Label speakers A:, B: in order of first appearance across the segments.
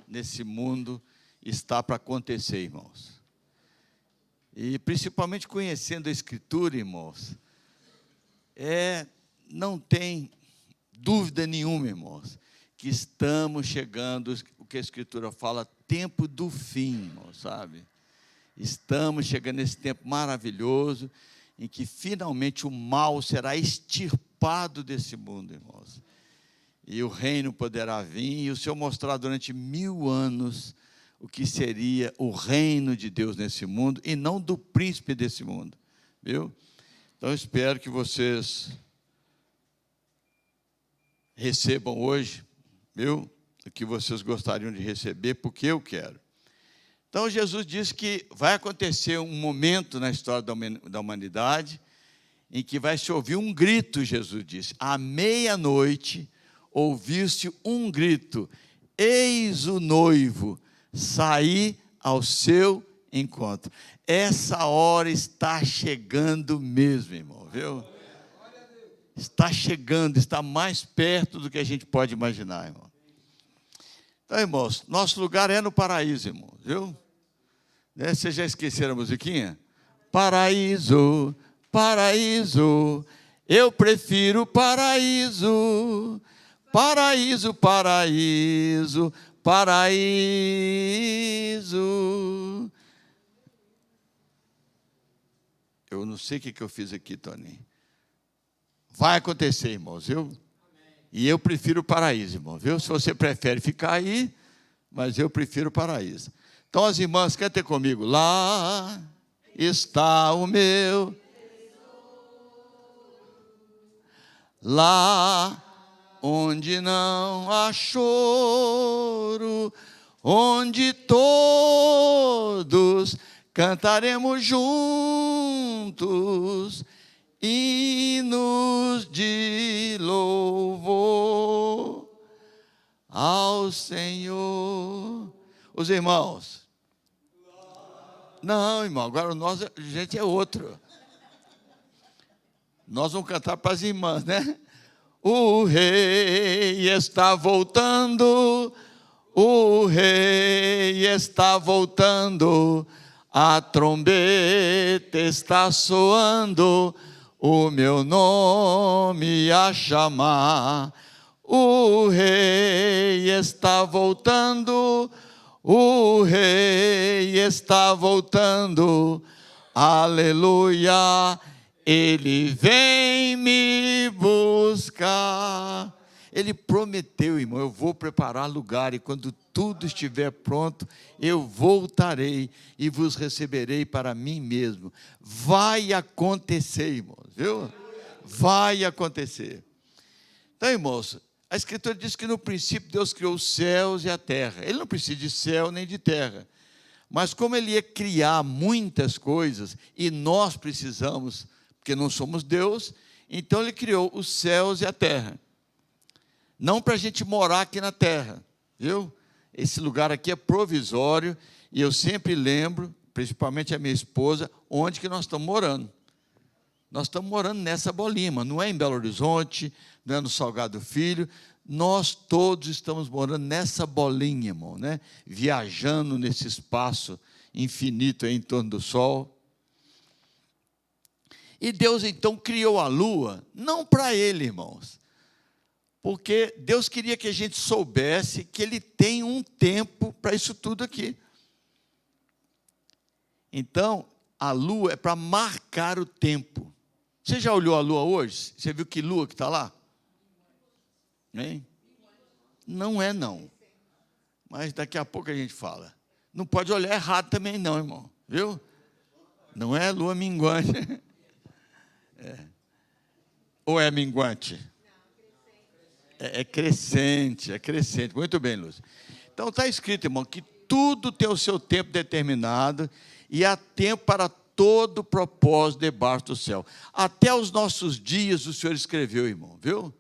A: nesse mundo está para acontecer, irmãos. E principalmente conhecendo a Escritura, irmãos, não tem dúvida nenhuma, irmãos, que estamos chegando, o que a Escritura fala, tempo do fim, irmãos, sabe? Estamos chegando nesse tempo maravilhoso, em que finalmente o mal será extirpado desse mundo, irmãos. E o reino poderá vir, e o Senhor mostrar durante 1000 anos o que seria o reino de Deus nesse mundo, e não do príncipe desse mundo, viu? Então, eu espero que vocês recebam hoje, viu? O que vocês gostariam de receber, porque eu quero. Então, Jesus disse que vai acontecer um momento na história da humanidade em que vai se ouvir um grito, Jesus disse. À meia-noite, ouviu-se um grito: eis o noivo, saí ao seu encontro. Essa hora está chegando mesmo, irmão, viu? Está chegando, está mais perto do que a gente pode imaginar, irmão. Então, irmãos, nosso lugar é no paraíso, irmãos, viu? Vocês já esqueceram a musiquinha? Paraíso, paraíso, eu prefiro paraíso, paraíso, paraíso, paraíso. Eu não sei o que eu fiz aqui, Tony. Vai acontecer, irmãos, viu? E eu prefiro o paraíso, irmão, viu? Se você prefere ficar aí, mas eu prefiro o paraíso. Então, as irmãs, cantem comigo. Lá está o meu. Lá onde não há choro, onde todos cantaremos juntos hinos de louvor ao Senhor. Os irmãos. Não, irmão, agora nós, a gente é outro. Nós vamos cantar para as irmãs, né? O rei está voltando, o rei está voltando, a trombeta está soando, o meu nome a chamar. O rei está voltando, o rei está voltando, aleluia, ele vem me buscar. Ele prometeu, irmão, eu vou preparar lugar, e quando tudo estiver pronto, eu voltarei e vos receberei para mim mesmo. Vai acontecer, irmãos, viu? Vai acontecer. Então, irmãos, a Escritura diz que no princípio Deus criou os céus e a terra. Ele não precisa de céu nem de terra. Mas como Ele ia criar muitas coisas, e nós precisamos, porque não somos Deus, então Ele criou os céus e a terra. Não para a gente morar aqui na terra, viu? Esse lugar aqui é provisório, e eu sempre lembro, principalmente a minha esposa, onde que nós estamos morando. Nós estamos morando nessa bolinha, não é em Belo Horizonte, não é no Salgado Filho, nós todos estamos morando nessa bolinha, irmão, né? Viajando nesse espaço infinito aí em torno do sol. E Deus então criou a lua, não para Ele, irmãos, porque Deus queria que a gente soubesse que Ele tem um tempo para isso tudo aqui. Então, a lua é para marcar o tempo. Você já olhou a lua hoje? Você viu que lua que está lá? Hein? Não é, não. Mas daqui a pouco a gente fala. Não pode olhar errado também não, irmão. Viu? Não é lua minguante. Ou é minguante? É crescente, é crescente. Muito bem, Lúcia. Então está escrito, irmão, que tudo tem o seu tempo determinado, e há tempo para todo propósito debaixo do céu. Até os nossos dias o Senhor escreveu, irmão, viu?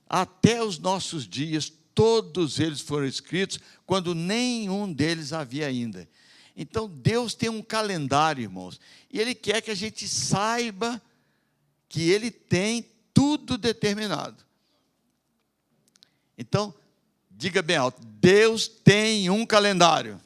A: Até os nossos dias, todos eles foram escritos, quando nenhum deles havia ainda. Então, Deus tem um calendário, irmãos, e Ele quer que a gente saiba que Ele tem tudo determinado. Então, Diga bem alto: Deus tem um calendário.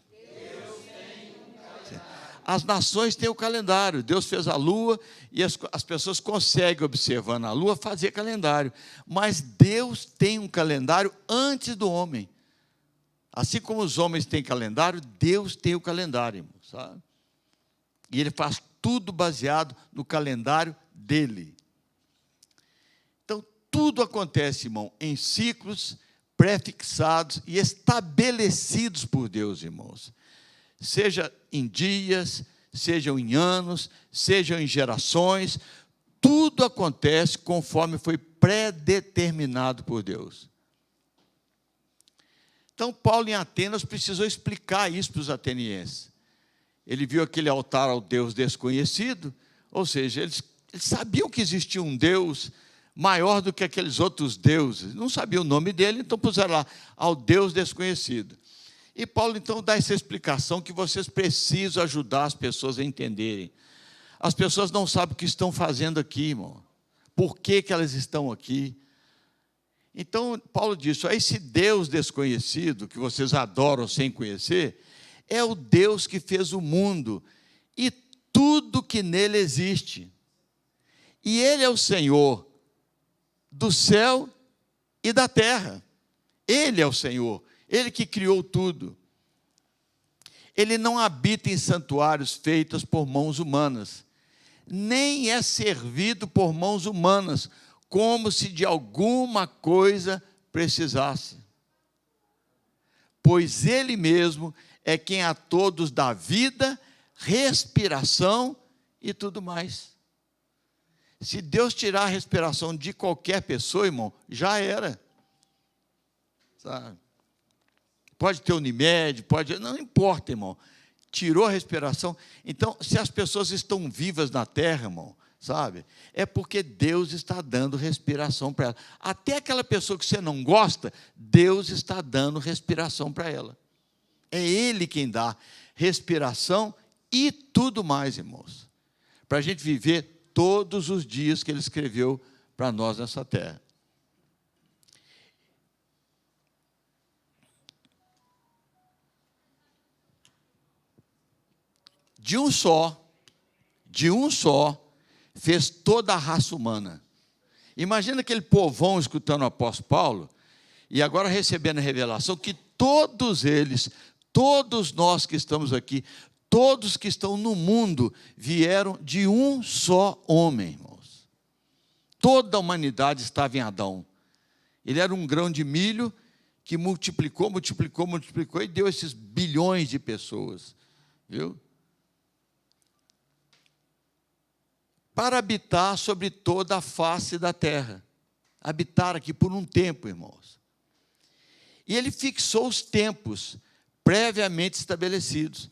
A: As nações têm o calendário. Deus fez a lua e as pessoas conseguem, observando a lua, fazer calendário. Mas Deus tem um calendário antes do homem. Assim como os homens têm calendário, Deus tem o calendário, irmão, sabe? E Ele faz tudo baseado no calendário dEle. Então, tudo acontece, irmão, em ciclos pré-fixados e estabelecidos por Deus, irmãos. Seja em dias, sejam em anos, sejam em gerações, tudo acontece conforme foi predeterminado por Deus. Então, Paulo, em Atenas, precisou explicar isso para os atenienses. Ele viu aquele altar ao Deus desconhecido, ou seja, eles sabiam que existia um Deus maior do que aqueles outros deuses. Não sabiam o nome dele, então puseram lá, ao Deus desconhecido. E Paulo, então, dá essa explicação que vocês precisam ajudar as pessoas a entenderem. As pessoas não sabem o que estão fazendo aqui, irmão. Por que elas estão aqui? Então, Paulo diz: esse Deus desconhecido, que vocês adoram sem conhecer, é o Deus que fez o mundo e tudo que nele existe. E Ele é o Senhor do céu e da terra. Ele é o Senhor, Ele que criou tudo. Ele não habita em santuários feitos por mãos humanas, nem é servido por mãos humanas, como se de alguma coisa precisasse. Pois Ele mesmo é quem a todos dá vida, respiração e tudo mais. Se Deus tirar a respiração de qualquer pessoa, irmão, já era. Sabe? Pode ter Unimed, não importa, irmão. Tirou a respiração. Então, se as pessoas estão vivas na terra, irmão, sabe? É porque Deus está dando respiração para ela. Até aquela pessoa que você não gosta, Deus está dando respiração para ela. É Ele quem dá respiração e tudo mais, irmãos, para a gente viver todos os dias que Ele escreveu para nós nessa terra. De um só, fez toda a raça humana. Imagina aquele povão escutando o apóstolo Paulo, e agora recebendo a revelação que todos eles, todos nós que estamos aqui, todos que estão no mundo, vieram de um só homem, irmãos. Toda a humanidade estava em Adão. Ele era um grão de milho que multiplicou e deu esses bilhões de pessoas, viu? Para habitar sobre toda a face da terra. Habitar aqui por um tempo, irmãos. E Ele fixou os tempos previamente estabelecidos.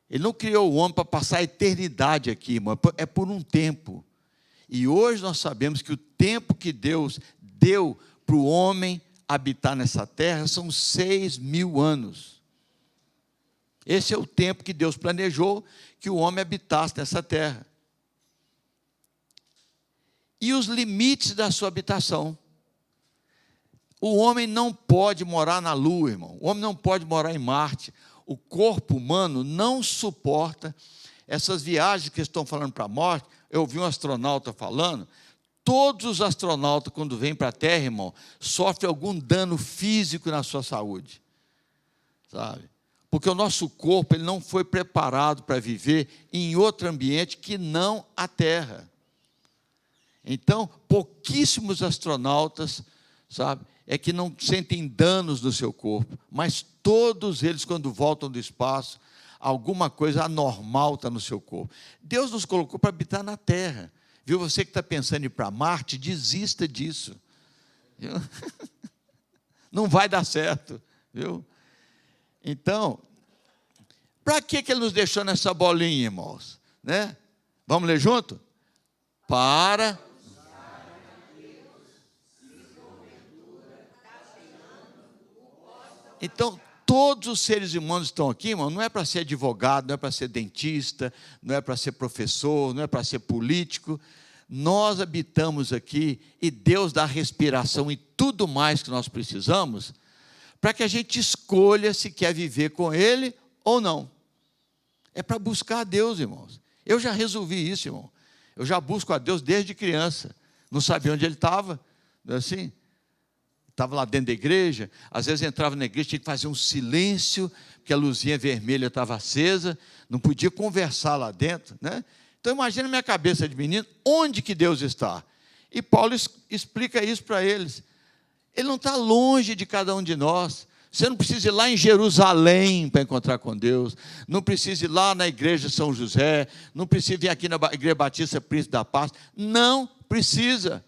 A: Ele não criou o homem para passar a eternidade aqui, irmão. É por um tempo. E hoje nós sabemos que o tempo que Deus deu para o homem habitar nessa terra são 6.000 anos. Esse é o tempo que Deus planejou que o homem habitasse nessa terra. E os limites da sua habitação. O homem não pode morar na Lua, irmão. O homem não pode morar em Marte. O corpo humano não suporta essas viagens que estão falando para a morte. Eu ouvi um astronauta falando. Todos os astronautas, quando vêm para a Terra, irmão, sofrem algum dano físico na sua saúde. Sabe? Porque o nosso corpo ele não foi preparado para viver em outro ambiente que não a Terra. Então, pouquíssimos astronautas, sabe, é que não sentem danos no seu corpo, mas todos eles, quando voltam do espaço, alguma coisa anormal está no seu corpo. Deus nos colocou para habitar na Terra. Viu? Você que está pensando em ir para Marte, desista disso. Viu? Não vai dar certo. Viu? Então, para que Ele nos deixou nessa bolinha, irmãos? Né? Vamos ler junto? Para... Então, todos os seres humanos estão aqui, irmão, não é para ser advogado, não é para ser dentista, não é para ser professor, não é para ser político. Nós habitamos aqui e Deus dá respiração e tudo mais que nós precisamos para que a gente escolha se quer viver com Ele ou não. É para buscar a Deus, irmãos. Eu já resolvi isso, irmão. Eu já busco a Deus desde criança. Não sabia onde Ele estava, não é assim? Estava lá dentro da igreja, às vezes entrava na igreja, tinha que fazer um silêncio, porque a luzinha vermelha estava acesa, não podia conversar lá dentro, né? Então imagina a minha cabeça de menino, onde que Deus está? E Paulo explica isso para eles. Ele não está longe de cada um de nós. Você não precisa ir lá em Jerusalém para encontrar com Deus, não precisa ir lá na igreja São José, não precisa vir aqui na igreja Batista Príncipe da Paz, não precisa,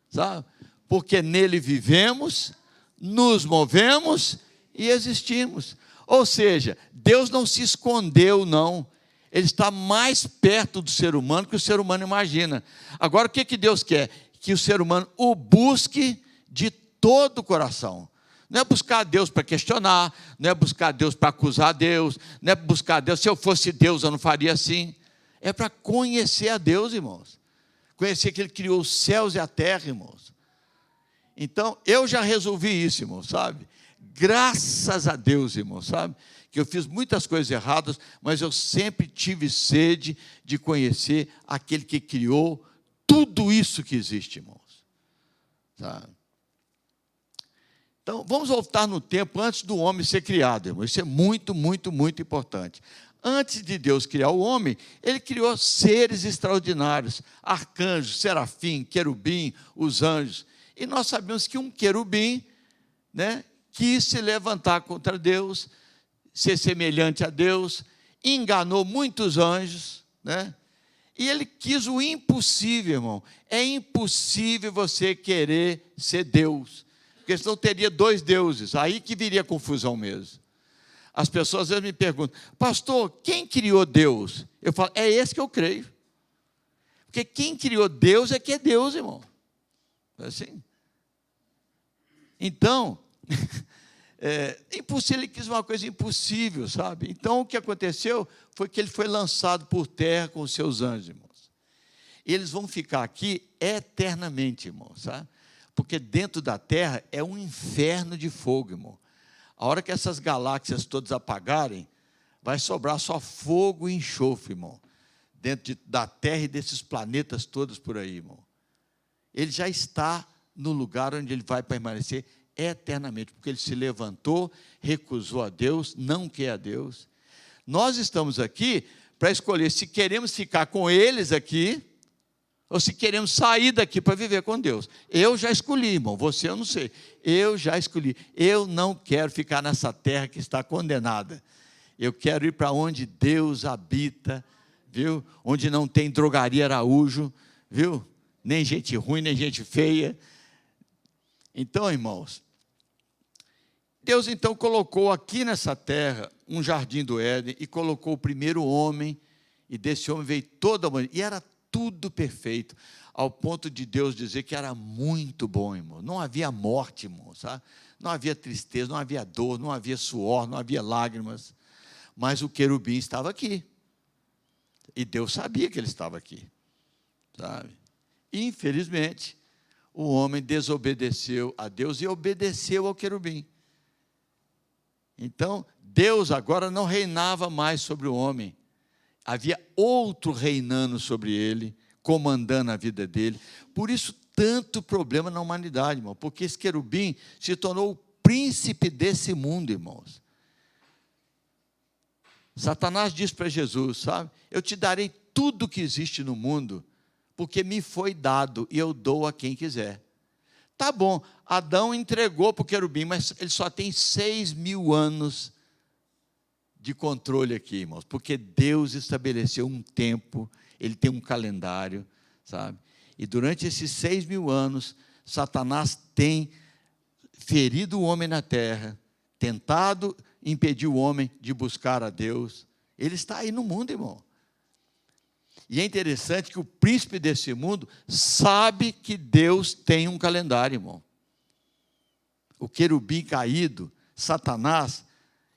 A: sabe? Porque nele vivemos, nos movemos e existimos. Ou seja, Deus não se escondeu, não. Ele está mais perto do ser humano que o ser humano imagina. Agora, o que Deus quer? Que o ser humano o busque de todo o coração. Não é buscar Deus para questionar, não é buscar Deus para acusar Deus, não é buscar Deus, se eu fosse Deus eu não faria assim. É para conhecer a Deus, irmãos. Conhecer que Ele criou os céus e a terra, irmãos. Então, eu já resolvi isso, irmão, sabe? Graças a Deus, irmão, sabe? Que eu fiz muitas coisas erradas, mas eu sempre tive sede de conhecer aquele que criou tudo isso que existe, irmãos. Sabe? Então, vamos voltar no tempo antes do homem ser criado, irmão. Isso é muito, muito, muito importante. Antes de Deus criar o homem, Ele criou seres extraordinários, arcanjos, serafim, querubim, os anjos. E nós sabemos que um querubim, né, quis se levantar contra Deus, ser semelhante a Deus, enganou muitos anjos, né? E ele quis o impossível, irmão. É impossível você querer ser Deus, porque senão teria dois deuses, aí que viria confusão mesmo. As pessoas às vezes me perguntam, pastor, quem criou Deus? Eu falo, é esse que eu creio. Porque quem criou Deus é que é Deus, irmão. É assim. Então, impossível, ele quis uma coisa impossível, sabe? Então, o que aconteceu foi que ele foi lançado por terra com os seus anjos, irmãos. Eles vão ficar aqui eternamente, irmãos, sabe? Porque dentro da terra é um inferno de fogo, irmão. A hora que essas galáxias todas apagarem, vai sobrar só fogo e enxofre, irmão. Dentro da terra e desses planetas todos por aí, irmão. Ele já está no lugar onde ele vai permanecer eternamente, porque ele se levantou, recusou a Deus, não quer a Deus. Nós estamos aqui para escolher se queremos ficar com eles aqui, ou se queremos sair daqui para viver com Deus. Eu já escolhi, irmão, você eu não sei. Eu já escolhi. Eu não quero ficar nessa terra que está condenada. Eu quero ir para onde Deus habita, viu? Onde não tem drogaria Araújo, viu? Nem gente ruim, nem gente feia. Então, irmãos, Deus então colocou aqui nessa terra um jardim do Éden e colocou o primeiro homem, e desse homem veio toda a humanidade, e era tudo perfeito, ao ponto de Deus dizer que era muito bom, irmão. Não havia morte, irmão, sabe? Não havia tristeza, não havia dor, não havia suor, não havia lágrimas, mas o querubim estava aqui, e Deus sabia que ele estava aqui, sabe? E, infelizmente, o homem desobedeceu a Deus e obedeceu ao querubim. Então, Deus agora não reinava mais sobre o homem. Havia outro reinando sobre ele, comandando a vida dele. Por isso, tanto problema na humanidade, irmão. Porque esse querubim se tornou o príncipe desse mundo, irmãos. Satanás disse para Jesus, sabe? Eu te darei tudo que existe no mundo, porque me foi dado e eu dou a quem quiser. Tá bom, Adão entregou para o querubim, mas ele só tem 6.000 anos de controle aqui, irmãos, porque Deus estabeleceu um tempo, Ele tem um calendário, sabe? E durante esses 6.000 anos, Satanás tem ferido o homem na terra, tentado impedir o homem de buscar a Deus. Ele está aí no mundo, irmão. E é interessante que o príncipe desse mundo sabe que Deus tem um calendário, irmão. O querubim caído, Satanás,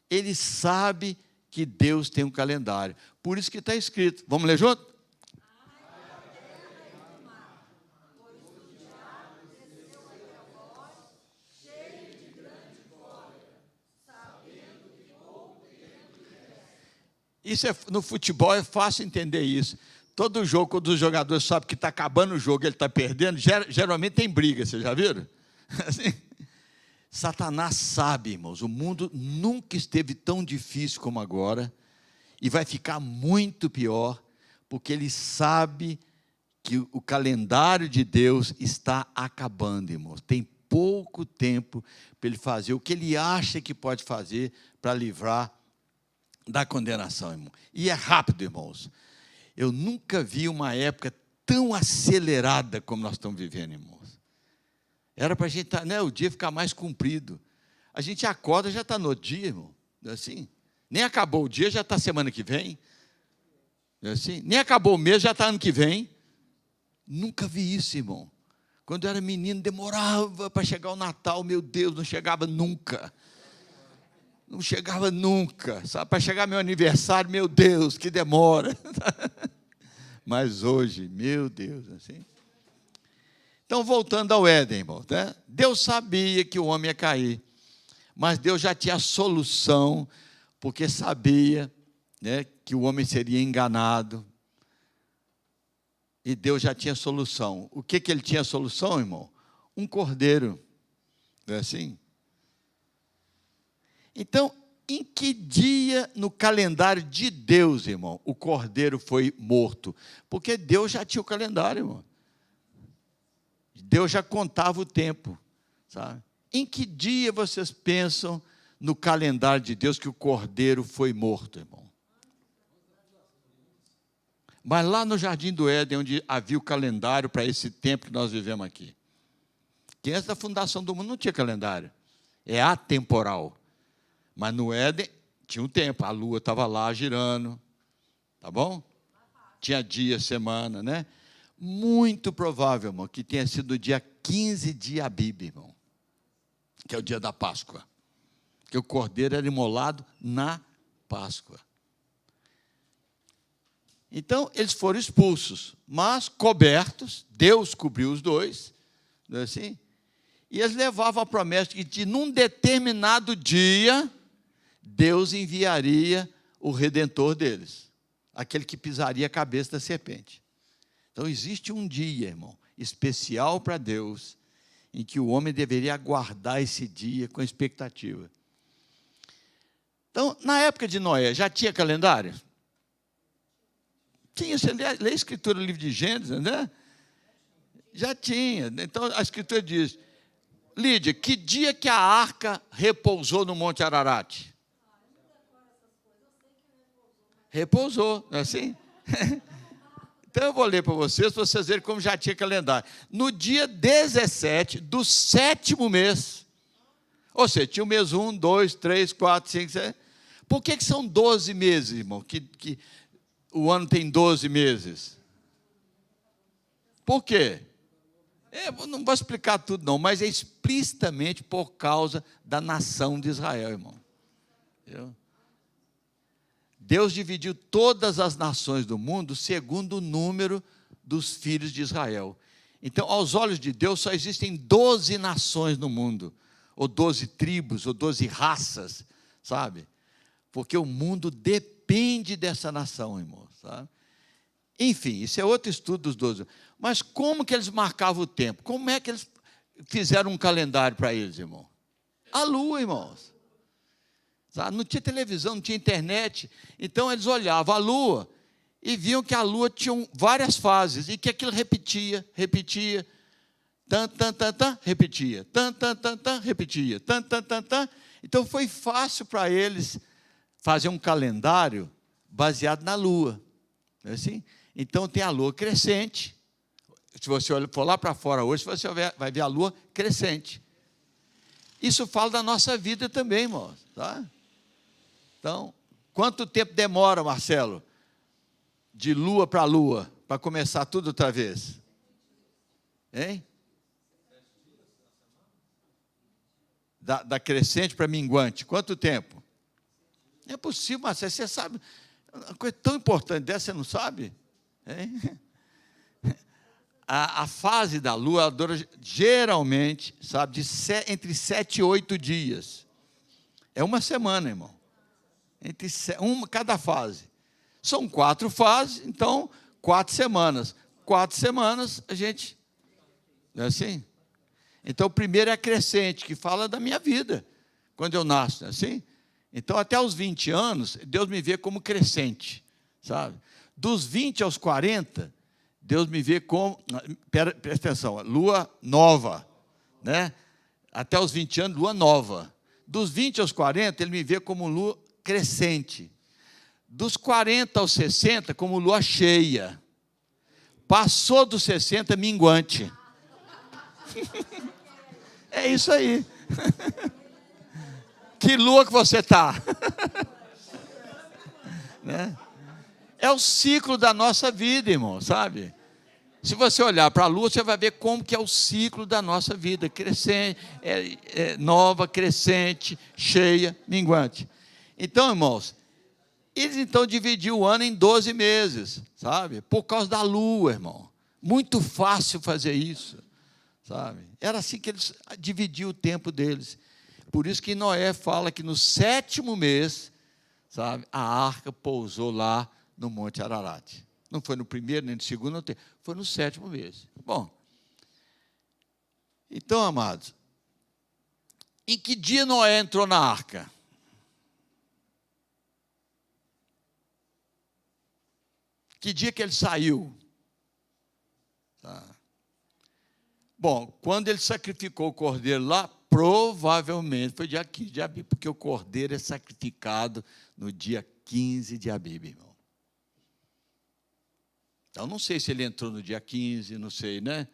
A: ele sabe que Deus tem um calendário. Por isso que está escrito. Vamos ler junto? Isso no futebol é fácil entender isso. Todo jogo, quando os jogadores sabem que está acabando o jogo, ele está perdendo, geralmente tem briga, vocês já viram? Assim, Satanás sabe, irmãos, o mundo nunca esteve tão difícil como agora, e vai ficar muito pior, porque ele sabe que o calendário de Deus está acabando, irmãos. Tem pouco tempo para ele fazer o que ele acha que pode fazer para livrar da condenação, irmão. E é rápido, irmãos. Eu nunca vi uma época tão acelerada como nós estamos vivendo, irmãos. Era para a gente, o dia ficar mais comprido. A gente acorda, já está no dia, irmão. Não é assim? Nem acabou o dia, já está semana que vem. Não é assim? Nem acabou o mês, já está ano que vem. Nunca vi isso, irmão. Quando eu era menino, demorava para chegar o Natal. Meu Deus, não chegava nunca. Não chegava nunca. Sabe, para chegar meu aniversário, meu Deus, que demora. Mas hoje, meu Deus, assim. Então, voltando ao Éden, irmão, né? Deus sabia que o homem ia cair, mas Deus já tinha a solução, porque sabia, né, que o homem seria enganado. E Deus já tinha solução. O que ele tinha solução, irmão? Um cordeiro. Não é assim? Então, em que dia no calendário de Deus, irmão, o cordeiro foi morto? Porque Deus já tinha o calendário, irmão. Deus já contava o tempo, sabe? Em que dia vocês pensam no calendário de Deus que o cordeiro foi morto, irmão? Mas lá no Jardim do Éden, onde havia o calendário para esse tempo que nós vivemos aqui. Que antes da fundação do mundo não tinha calendário. É atemporal. Mas no Éden tinha um tempo. A lua estava lá girando. Tá bom? Tinha dia, semana, né? Muito provável, irmão, que tenha sido o dia 15 de Abib, irmão. Que é o dia da Páscoa. Que o cordeiro era imolado na Páscoa. Então, eles foram expulsos, mas cobertos, Deus cobriu os dois, não é assim? E eles levavam a promessa de que, num determinado dia, Deus enviaria o Redentor deles, aquele que pisaria a cabeça da serpente. Então, existe um dia, irmão, especial para Deus, em que o homem deveria aguardar esse dia com expectativa. Então, na época de Noé, já tinha calendário? Tinha, você lê a Escritura, o livro de Gênesis, né? Já tinha. Então, a Escritura diz, Lídia, que dia que a arca repousou no Monte Ararat? Repousou, não é assim? Então, eu vou ler para vocês verem como já tinha calendário. No dia 17 do 7º mês, ou seja, tinha o mês 1, 2, 3, 4, 5, 6. Por que são 12 meses, irmão? Que o ano tem 12 meses. Por quê? Eu não vou explicar tudo, não, mas é explicitamente por causa da nação de Israel, irmão. Entendeu? Deus dividiu todas as nações do mundo segundo o número dos filhos de Israel. Então, aos olhos de Deus, só existem 12 nações no mundo, ou 12 tribos, ou 12 raças, sabe? Porque o mundo depende dessa nação, irmão, sabe? Enfim, isso é outro estudo dos 12. Mas como que eles marcavam o tempo? Como é que eles fizeram um calendário para eles, irmão? A lua, irmãos. Sabe? Não tinha televisão, não tinha internet. Então, eles olhavam a lua e viam que a lua tinha várias fases e que aquilo repetia, tan, tan, tan, tan, repetia, tan, tan, tan, tan, repetia, tan, tan, tan, tan. Então, foi fácil para eles fazer um calendário baseado na lua. Não é assim? Então, tem a lua crescente. Se você for lá para fora hoje, você vai ver a lua crescente. Isso fala da nossa vida também, irmãos. Tá? Então, quanto tempo demora, Marcelo, de lua para lua, para começar tudo outra vez? Hein? Da crescente para minguante, quanto tempo? Não é possível, Marcelo, você sabe, uma coisa tão importante dessa, você não sabe? Hein? A fase da lua, ela dura geralmente, sabe, entre 7 e 8 dias. É uma semana, irmão. Cada fase. São 4 fases, então 4 semanas. 4 semanas a gente... Não é assim? Então, o primeiro é a crescente, que fala da minha vida, quando eu nasço, não é assim? Então, até os 20 anos, Deus me vê como crescente, sabe? Dos 20 aos 40, Deus me vê como... Presta atenção, lua nova, né? Até os 20 anos, lua nova. Dos 20 aos 40, Ele me vê como lua crescente. Dos 40 aos 60, como lua cheia. Passou dos 60, minguante. É isso aí. Que lua que você está? Né? É o ciclo da nossa vida, irmão, sabe? Se você olhar para a lua, você vai ver como que é o ciclo da nossa vida. Crescente, nova, crescente, cheia, minguante. Então, irmãos, eles então dividiram o ano em 12 meses, sabe? Por causa da lua, irmão. Muito fácil fazer isso, sabe? Era assim que eles dividiam o tempo deles. Por isso que Noé fala que no 7º mês, sabe, a arca pousou lá no Monte Ararat. Não foi no primeiro, nem no segundo, não foi no 7º mês. Bom, então, amados, em que dia Noé entrou na arca? Que dia que ele saiu? Tá. Bom, quando ele sacrificou o cordeiro lá, provavelmente foi dia 15 de Abib, porque o cordeiro é sacrificado no dia 15 de Abib, irmão. Então, não sei se ele entrou no dia 15, não sei, né?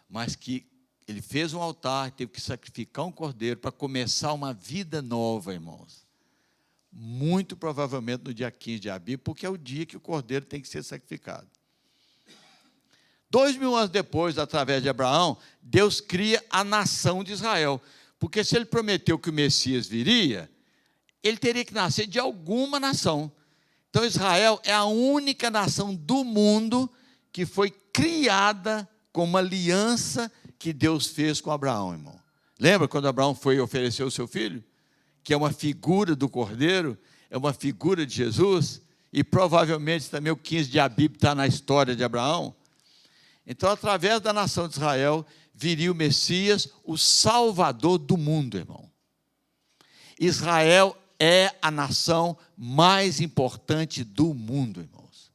A: Mas que ele fez um altar, teve que sacrificar um cordeiro para começar uma vida nova, irmãos. Muito provavelmente no dia 15 de Abib, porque é o dia que o cordeiro tem que ser sacrificado. 2000 anos depois, através de Abraão, Deus cria a nação de Israel. Porque se ele prometeu que o Messias viria, ele teria que nascer de alguma nação. Então, Israel é a única nação do mundo que foi criada com uma aliança que Deus fez com Abraão, irmão. Lembra quando Abraão foi oferecer o seu filho? Que é uma figura do Cordeiro, é uma figura de Jesus, e provavelmente também o 15 de Abib está na história de Abraão. Então, através da nação de Israel, viria o Messias, o Salvador do mundo, irmão. Israel é a nação mais importante do mundo, irmãos.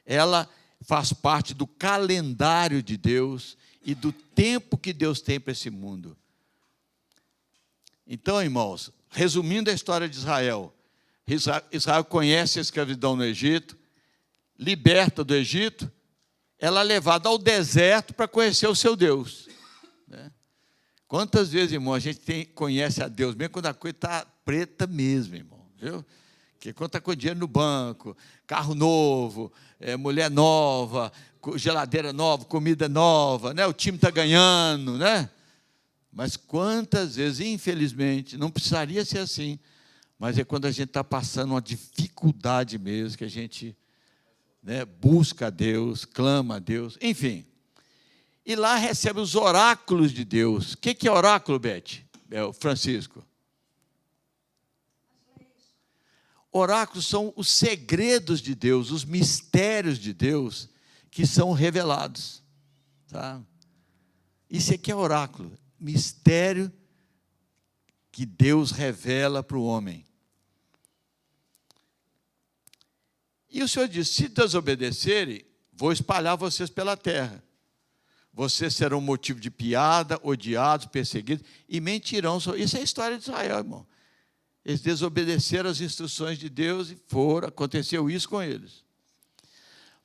A: Ela faz parte do calendário de Deus e do tempo que Deus tem para esse mundo. Então, irmãos, resumindo a história de Israel, Israel conhece a escravidão no Egito, liberta do Egito, ela é levada ao deserto para conhecer o seu Deus. Né? Quantas vezes, irmão, a gente conhece a Deus, mesmo quando a coisa está preta mesmo, irmão, viu? Porque quando está com dinheiro no banco, carro novo, mulher nova, geladeira nova, comida nova, né? O time está ganhando, né? Mas quantas vezes, infelizmente, não precisaria ser assim, mas é quando a gente está passando uma dificuldade mesmo, que a gente, né, busca a Deus, clama a Deus, enfim. E lá recebe os oráculos de Deus. O que é oráculo, Beth? Francisco? Oráculos são os segredos de Deus, os mistérios de Deus que são revelados. Tá? Isso aqui é oráculo, mistério que Deus revela para o homem. E o Senhor disse: se desobedecerem, vou espalhar vocês pela terra. Vocês serão motivo de piada, odiados, perseguidos, e mentirão. Isso é a história de Israel, irmão. Eles desobedeceram as instruções de Deus e aconteceu isso com eles.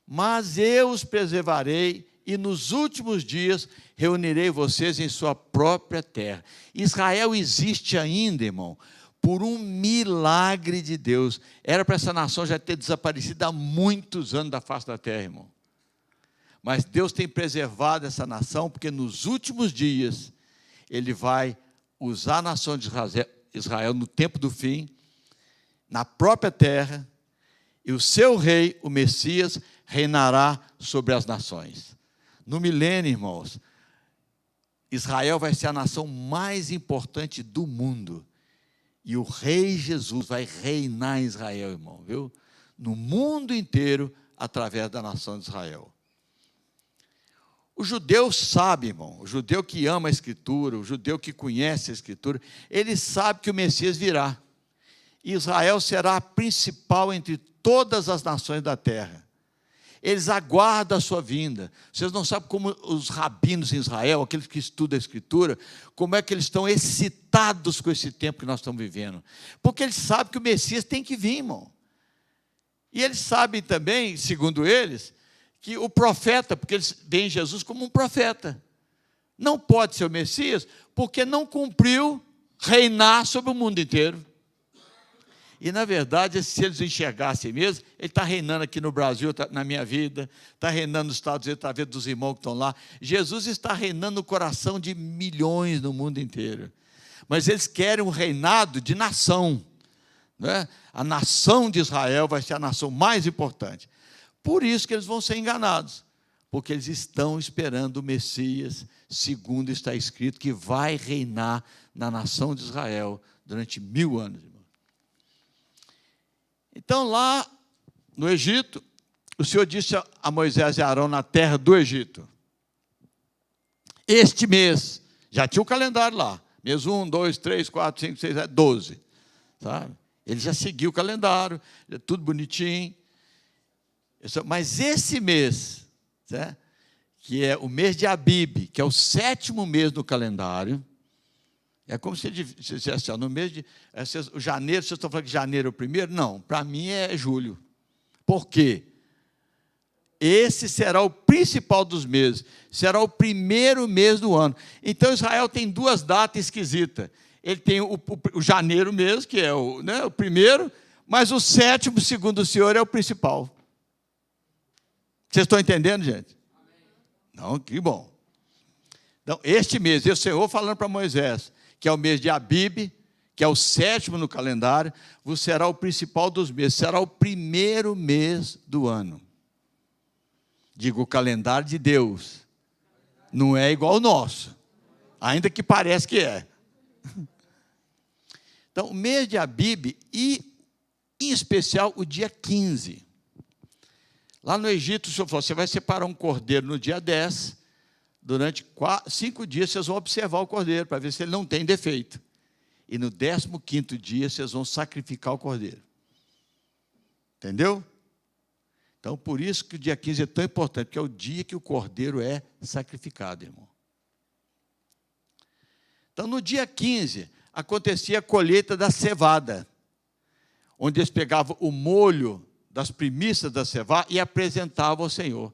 A: Mas eu os preservarei, e nos últimos dias reunirei vocês em sua própria terra. Israel existe ainda, irmão, por um milagre de Deus. Era para essa nação já ter desaparecido há muitos anos da face da terra, irmão. Mas Deus tem preservado essa nação, porque nos últimos dias Ele vai usar a nação de Israel no tempo do fim, na própria terra, e o seu rei, o Messias, reinará sobre as nações. No milênio, irmãos, Israel vai ser a nação mais importante do mundo. E o rei Jesus vai reinar em Israel, irmão, viu? no mundo inteiro através da nação de Israel. O judeu sabe, irmão, o judeu que ama a Escritura, o judeu que conhece a Escritura, ele sabe que o Messias virá. Israel será a principal entre todas as nações da terra. Eles aguardam a sua vinda. Vocês não sabem como os rabinos em Israel, aqueles que estudam a Escritura, como é que eles estão excitados com esse tempo que nós estamos vivendo. Porque eles sabem que o Messias tem que vir, irmão. E eles sabem também, segundo eles, que o profeta, porque eles veem Jesus como um profeta, não pode ser o Messias, porque não cumpriu reinar sobre o mundo inteiro. E, na verdade, se eles enxergassem mesmo, ele está reinando aqui no Brasil, na minha vida, está reinando nos Estados Unidos, através dos irmãos que estão lá. Jesus está reinando no coração de milhões no mundo inteiro. Mas eles querem um reinado de nação. Né? A nação de Israel vai ser a nação mais importante. Por isso que eles vão ser enganados, porque eles estão esperando o Messias, segundo está escrito, que vai reinar na nação de Israel durante 1000 anos. Então, lá no Egito, o Senhor disse a Moisés e a Arão na terra do Egito: este mês, já tinha o calendário lá, mês 1, 2, 3, 4, 5, 6, 7, 12, sabe? Ele já seguiu o calendário, tudo bonitinho. Mas esse mês, né, que é o mês de Abib, que é o 7º mês do calendário, é como se ele dissesse, no mês de o janeiro, vocês estão falando que janeiro é o primeiro? Não, para mim é julho. Por quê? Esse será o principal dos meses, será o primeiro mês do ano. Então Israel tem 2 datas esquisitas. Ele tem o janeiro mesmo, que é o primeiro, mas o 7º, segundo o Senhor, é o principal. Vocês estão entendendo, gente? Não, que bom. Então, este mês, o Senhor falando para Moisés, que é o mês de Abib, que é o 7º no calendário, vos será o principal dos meses, será o primeiro mês do ano. Digo, o calendário de Deus não é igual ao nosso, ainda que pareça que é. Então, o mês de Abib e, em especial, o dia 15. Lá no Egito, o Senhor falou, você vai separar um cordeiro no dia 10, durante 5 dias vocês vão observar o cordeiro, para ver se ele não tem defeito. E no 15º dia, vocês vão sacrificar o cordeiro. Entendeu? Então, por isso que o dia 15 é tão importante, porque é o dia que o cordeiro é sacrificado, irmão. Então, no dia 15, acontecia a colheita da cevada, onde eles pegavam o molho das primícias da cevada e apresentavam ao Senhor.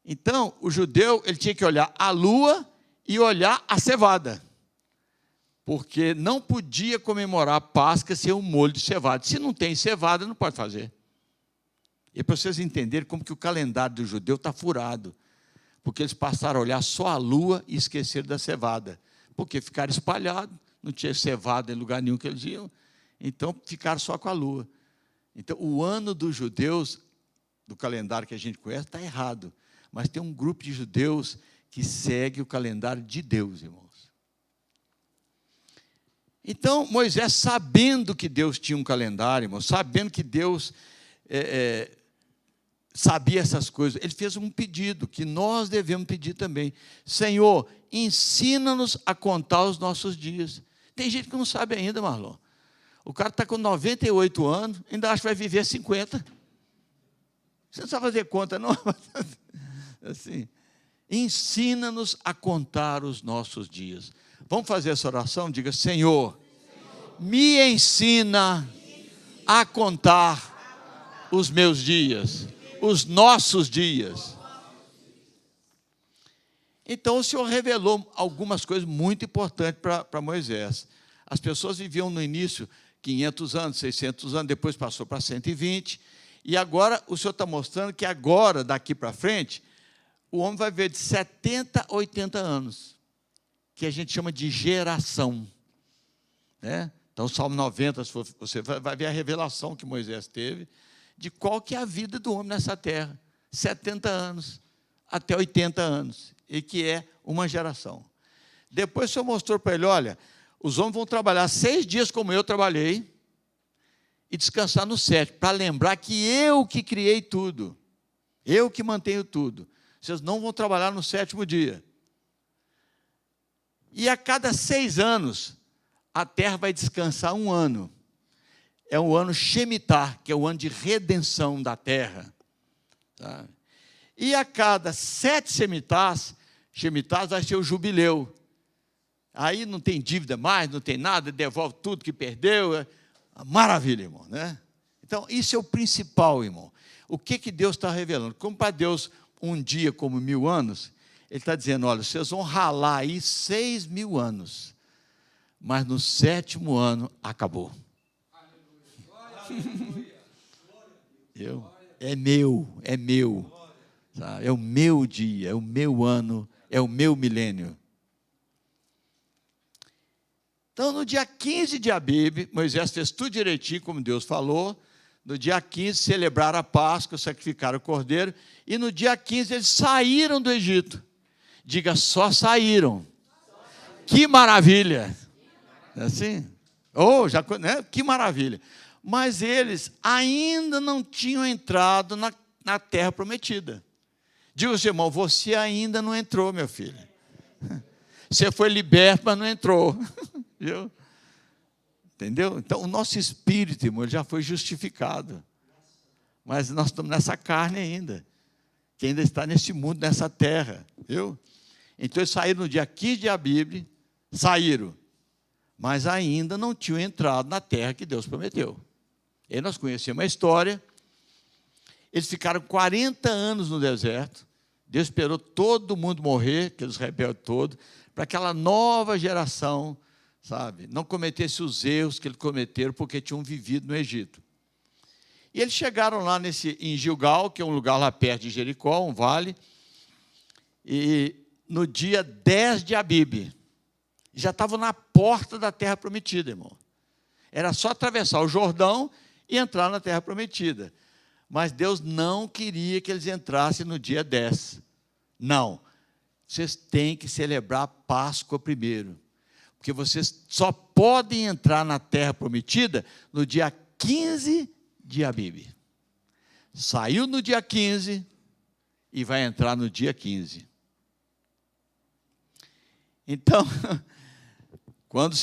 A: Então, o judeu ele tinha que olhar a lua e olhar a cevada, porque não podia comemorar a Páscoa sem um molho de cevada. Se não tem cevada, não pode fazer. E para vocês entenderem como que o calendário do judeu está furado, porque eles passaram a olhar só a lua e esqueceram da cevada, porque ficaram espalhados, não tinha cevada em lugar nenhum que eles iam, então ficaram só com a lua. Então, o ano dos judeus, do calendário que a gente conhece, está errado. Mas tem um grupo de judeus que segue o calendário de Deus, irmãos. Então, Moisés, sabendo que Deus tinha um calendário, irmãos, sabendo que Deus sabia essas coisas, ele fez um pedido, que nós devemos pedir também. Senhor, ensina-nos a contar os nossos dias. Tem gente que não sabe ainda, Marlon. O cara está com 98 anos, ainda acha que vai viver 50. Você não sabe fazer conta, não? Assim, ensina-nos a contar os nossos dias. Vamos fazer essa oração? Diga, Senhor, me ensina a contar os meus dias, os nossos dias. Então o Senhor revelou algumas coisas muito importantes para Moisés. As pessoas viviam no início 500 anos, 600 anos, depois passou para 120, e agora o Senhor está mostrando que agora, daqui para frente, o homem vai ver de 70 a 80 anos, que a gente chama de geração. Né? Então, o Salmo 90, você vai ver a revelação que Moisés teve, de qual que é a vida do homem nessa terra, 70 anos até 80 anos, e que é uma geração. Depois o Senhor mostrou para ele, olha, os homens vão trabalhar 6 dias como eu trabalhei, e descansar no sétimo, para lembrar que eu que criei tudo, eu que mantenho tudo. Vocês não vão trabalhar no sétimo dia. E a cada 6 anos, a terra vai descansar 1 ano. É o ano Shemitah, que é o ano de redenção da terra. Tá? E a cada 7 Shemitahs vai ser o jubileu. Aí não tem dívida mais, não tem nada, devolve tudo que perdeu. Maravilha, irmão, né? Então, isso é o principal, irmão. O que Deus está revelando? Como para Deus um dia como 1000 anos, Ele está dizendo, olha, vocês vão ralar aí 6.000 anos, mas no 7º ano acabou. É meu. Sabe? É o meu dia, é o meu ano, é o meu milênio. Então, no dia 15 de Abib, Moisés fez tudo direitinho, como Deus falou. No dia 15, celebraram a Páscoa, sacrificaram o cordeiro. E no dia 15, eles saíram do Egito. Diga, só saíram. Que maravilha! Não é assim? Né? Que maravilha! Mas eles ainda não tinham entrado na terra prometida. Diga ao seu irmão, você ainda não entrou, meu filho. Você foi liberto, mas não entrou. Viu? Entendeu? Então, o nosso espírito, irmão, já foi justificado. Mas nós estamos nessa carne ainda, que ainda está nesse mundo, nessa terra. Viu? Então, eles saíram no dia 15 de Abib, saíram, mas ainda não tinham entrado na terra que Deus prometeu. E aí nós conhecemos a história. Eles ficaram 40 anos no deserto. Deus esperou todo mundo morrer, aqueles rebeldes todos, para aquela nova geração, sabe, não cometesse os erros que eles cometeram porque tinham vivido no Egito. E eles chegaram lá em Gilgal, que é um lugar lá perto de Jericó, um vale, e no dia 10 de Abib, já estavam na porta da terra prometida, irmão. Era só atravessar o Jordão e entrar na terra prometida. Mas Deus não queria que eles entrassem no dia 10. Não. Vocês têm que celebrar a Páscoa primeiro. Porque vocês só podem entrar na terra prometida no dia 15 de Abib. Saiu no dia 15 e vai entrar no dia 15. Então, quando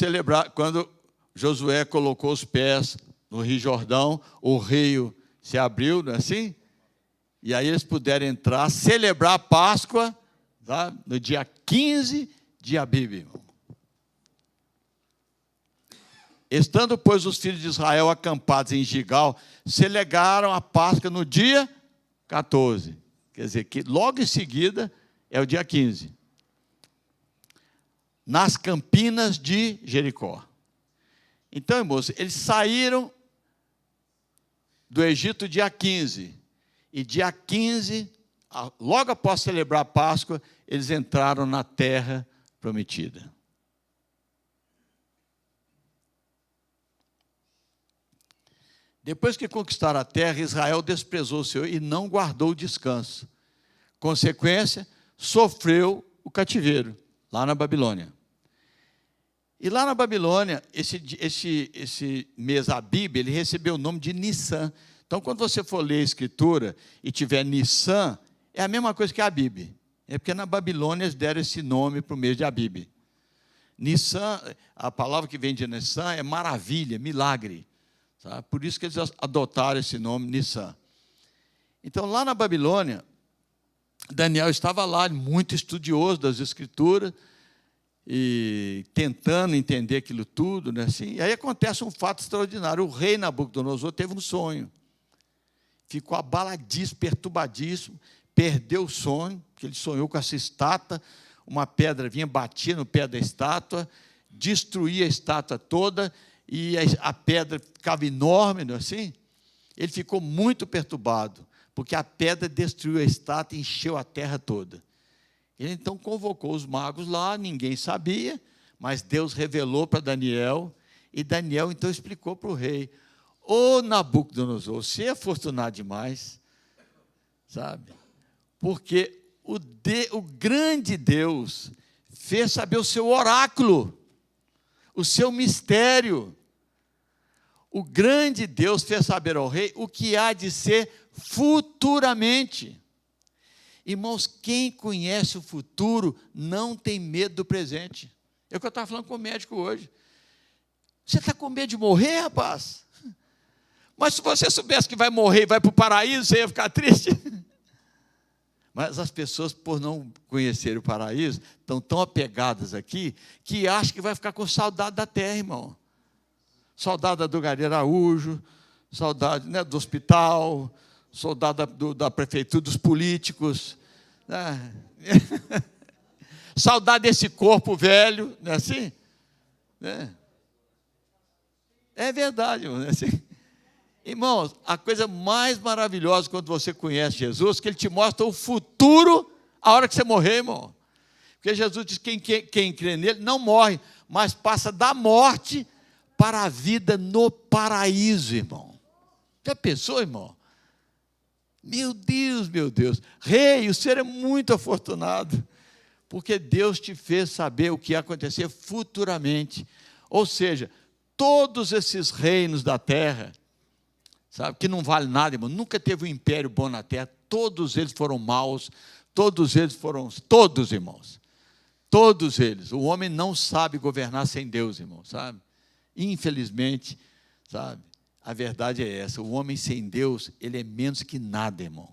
A: Josué colocou os pés no Rio Jordão, o rio se abriu, não é assim? E aí eles puderam entrar, celebrar a Páscoa, tá? No dia 15 de Abib, irmão. Estando, pois, os filhos de Israel acampados em Gilgal, celebraram a Páscoa no dia 14. Quer dizer, que logo em seguida é o dia 15. Nas campinas de Jericó. Então, irmãos, eles saíram do Egito dia 15. E dia 15, logo após celebrar a Páscoa, eles entraram na terra prometida. Depois que conquistaram a terra, Israel desprezou o Senhor e não guardou o descanso. Consequência, sofreu o cativeiro, lá na Babilônia. E lá na Babilônia, esse mês Abib, ele recebeu o nome de Nissan. Então, quando você for ler a Escritura e tiver Nissan, é a mesma coisa que Abib. É porque na Babilônia eles deram esse nome para o mês de Abib. Nissan, a palavra que vem de Nissan é maravilha, milagre. Sabe? Por isso que eles adotaram esse nome, Nissan. Então, lá na Babilônia, Daniel estava lá, muito estudioso das Escrituras, e tentando entender aquilo tudo, né, assim. E aí acontece um fato extraordinário. O rei Nabucodonosor teve um sonho. Ficou abaladíssimo, perturbadíssimo, perdeu o sonho, porque ele sonhou com essa estátua, uma pedra vinha, batia no pé da estátua, destruía a estátua toda, e a pedra ficava enorme, não é assim? Ele ficou muito perturbado, porque a pedra destruiu a estátua e encheu a terra toda. Ele então convocou os magos lá, ninguém sabia, mas Deus revelou para Daniel, e Daniel então explicou para o rei: ô Nabucodonosor, você é afortunado demais, sabe? Porque o grande Deus fez saber o seu oráculo, o seu mistério. O grande Deus fez saber ao rei o que há de ser futuramente. Irmãos, quem conhece o futuro não tem medo do presente. É o que eu estava falando com o médico hoje. Você está com medo de morrer, rapaz? Mas se você soubesse que vai morrer e vai para o paraíso, você ia ficar triste? Mas as pessoas, por não conhecerem o paraíso, estão tão apegadas aqui, que acham que vai ficar com saudade da terra, irmão. Saudade da Drogaria Araújo, saudade, né, do hospital, saudade da prefeitura, dos políticos, né? Saudade desse corpo velho, não é assim? Né? É verdade, irmão, não é assim? Irmãos, a coisa mais maravilhosa quando você conhece Jesus, que Ele te mostra o futuro a hora que você morrer, irmão. Porque Jesus diz que quem crê nele não morre, mas passa da morte para a vida no paraíso, irmão. Já pensou, irmão? Meu Deus, meu Deus. Rei, o senhor é muito afortunado, porque Deus te fez saber o que ia acontecer futuramente. Ou seja, todos esses reinos da terra, sabe, que não vale nada, irmão, nunca teve um império bom na terra, todos eles foram maus, todos, irmãos, todos eles. O homem não sabe governar sem Deus, irmão, sabe? Infelizmente, sabe, a verdade é essa, o homem sem Deus, ele é menos que nada, irmão,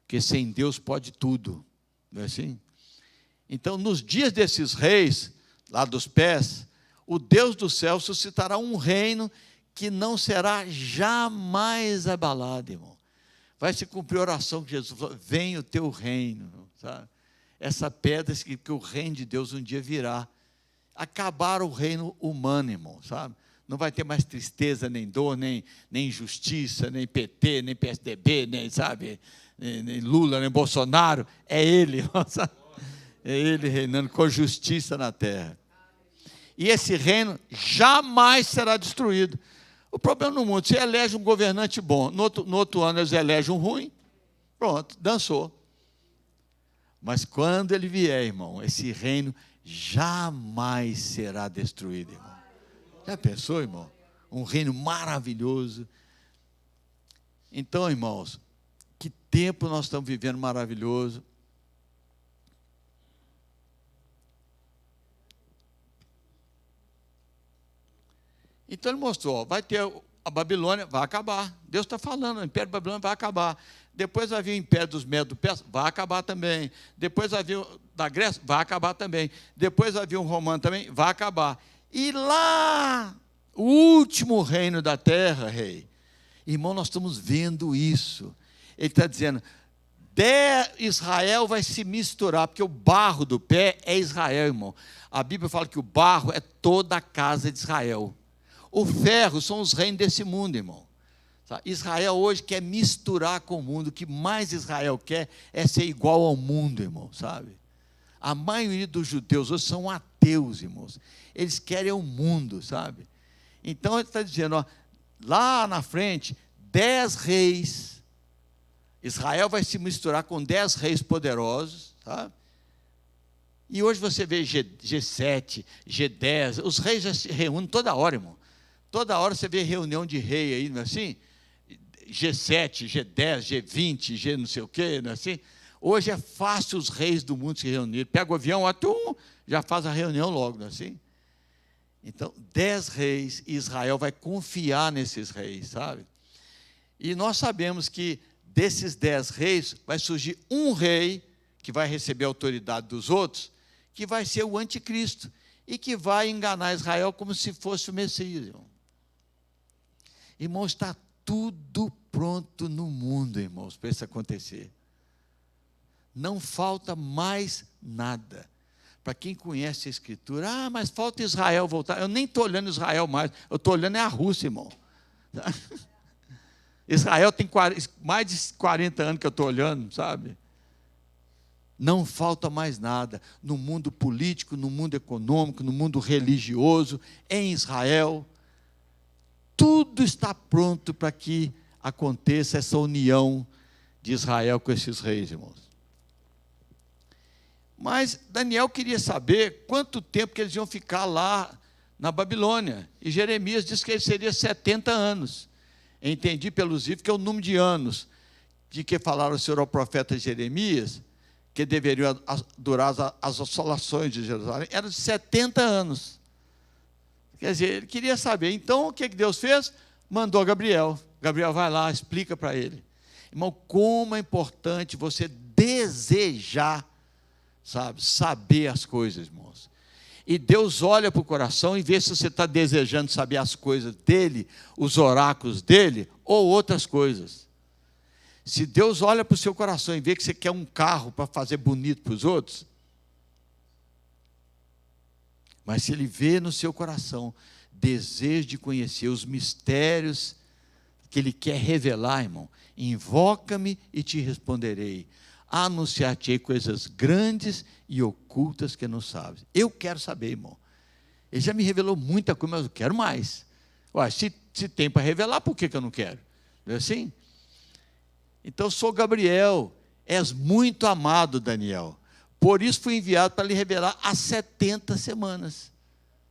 A: porque sem Deus pode tudo, não é assim? Então, nos dias desses reis, lá dos pés, o Deus do céu suscitará um reino que não será jamais abalado, irmão. Vai se cumprir a oração que Jesus falou, venha o teu reino, sabe? Essa pedra que o reino de Deus um dia virá. Acabar o reino humano, irmão, sabe? Não vai ter mais tristeza, nem dor, nem injustiça, nem PT, nem PSDB, nem, sabe, nem Lula, nem Bolsonaro. É Ele, irmão, sabe? É Ele reinando com justiça na terra. E esse reino jamais será destruído. O problema no mundo, você elege um governante bom, no outro ano eles elegem um ruim, pronto, dançou. Mas quando ele vier, irmão, esse reino jamais será destruído, irmão. Já pensou, irmão? Um reino maravilhoso. Então, irmãos, que tempo nós estamos vivendo maravilhoso. Então ele mostrou, ó, vai ter a Babilônia, vai acabar. Deus está falando, o Império Babilônico vai acabar. Depois vai vir o Império dos Medos Persas, vai acabar também. Depois vai vir o da Grécia, vai acabar também. Depois vai vir o Romano também, vai acabar. E lá, o último reino da terra, rei. Irmão, nós estamos vendo isso. Ele está dizendo, Israel vai se misturar, porque o barro do pé é Israel, irmão. A Bíblia fala que o barro é toda a casa de Israel. O ferro são os reinos desse mundo, irmão. Israel hoje quer misturar com o mundo. O que mais Israel quer é ser igual ao mundo, irmão, sabe? A maioria dos judeus hoje são ateus, irmãos. Eles querem o mundo, sabe? Então ele está dizendo, ó, lá na frente, 10 reis. Israel vai se misturar com 10 reis poderosos, sabe? E hoje você vê G7, G10, os reis já se reúnem toda hora, irmão. Toda hora você vê reunião de rei aí, não é assim? G7, G10, G20, G não sei o quê, não é assim? Hoje é fácil os reis do mundo se reunirem. Pega o avião, já faz a reunião logo, não é assim? Então, 10 reis, e Israel vai confiar nesses reis, sabe? E nós sabemos que desses 10 reis, vai surgir um rei, que vai receber a autoridade dos outros, que vai ser o anticristo, e que vai enganar Israel como se fosse o Messias, irmão. Irmãos, está tudo pronto no mundo, irmãos, para isso acontecer. Não falta mais nada. Para quem conhece a Escritura, mas falta Israel voltar. Eu nem estou olhando Israel mais, eu estou olhando a Rússia, irmão. Israel tem mais de 40 anos que eu estou olhando, sabe? Não falta mais nada. No mundo político, no mundo econômico, no mundo religioso, em Israel, tudo está pronto para que aconteça essa união de Israel com esses reis, irmãos. Mas Daniel queria saber quanto tempo que eles iam ficar lá na Babilônia. E Jeremias disse que ele seria 70 anos. Entendi pelos livros que é o número de anos de que falaram o Senhor ao profeta Jeremias, que deveriam durar as assolações de Jerusalém, eram de 70 anos. Quer dizer, ele queria saber. Então, o que Deus fez? Mandou Gabriel. Gabriel vai lá, explica para ele. Irmão, como é importante você desejar, saber as coisas, irmãos. E Deus olha para o coração e vê se você está desejando saber as coisas dele, os oráculos dele, ou outras coisas. Se Deus olha para o seu coração e vê que você quer um carro para fazer bonito para os outros, mas se Ele vê no seu coração desejo de conhecer os mistérios que Ele quer revelar, irmão, invoca-me e te responderei. Anunciar-te-ei coisas grandes e ocultas que não sabes. Eu quero saber, irmão. Ele já me revelou muita coisa, mas eu quero mais. Ué, se tem para revelar, por que eu não quero? Não é assim? Então, sou Gabriel, és muito amado, Daniel. Por isso fui enviado para lhe revelar há 70 semanas.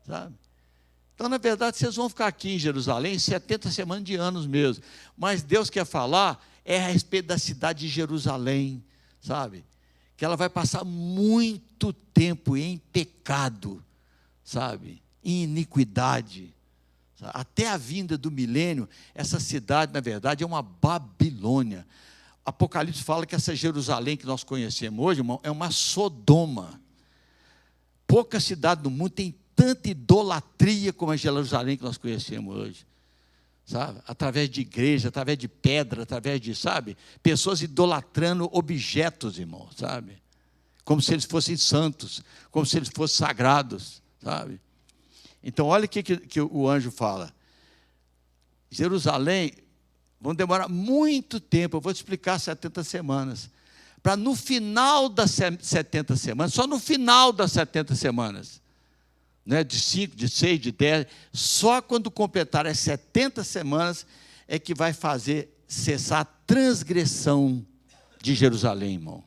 A: Sabe? Então, na verdade, vocês vão ficar aqui em Jerusalém 70 semanas de anos mesmo. Mas Deus quer falar a respeito da cidade de Jerusalém, sabe? Que ela vai passar muito tempo em pecado, sabe? Em iniquidade. Sabe? Até a vinda do milênio, essa cidade, na verdade, é uma Babilônia. Apocalipse fala que essa Jerusalém que nós conhecemos hoje, irmão, é uma Sodoma. Pouca cidade no mundo tem tanta idolatria como a Jerusalém que nós conhecemos hoje. Sabe? Através de igreja, através de pedra, através de, sabe? Pessoas idolatrando objetos, irmão, sabe? Como se eles fossem santos, como se eles fossem sagrados, sabe? Então, olha o que o anjo fala. Jerusalém, vão demorar muito tempo, eu vou te explicar 70 semanas. Para no final das 70 semanas, só no final das 70 semanas, né, de 5, de 6, de 10, só quando completar as 70 semanas é que vai fazer cessar a transgressão de Jerusalém, irmão.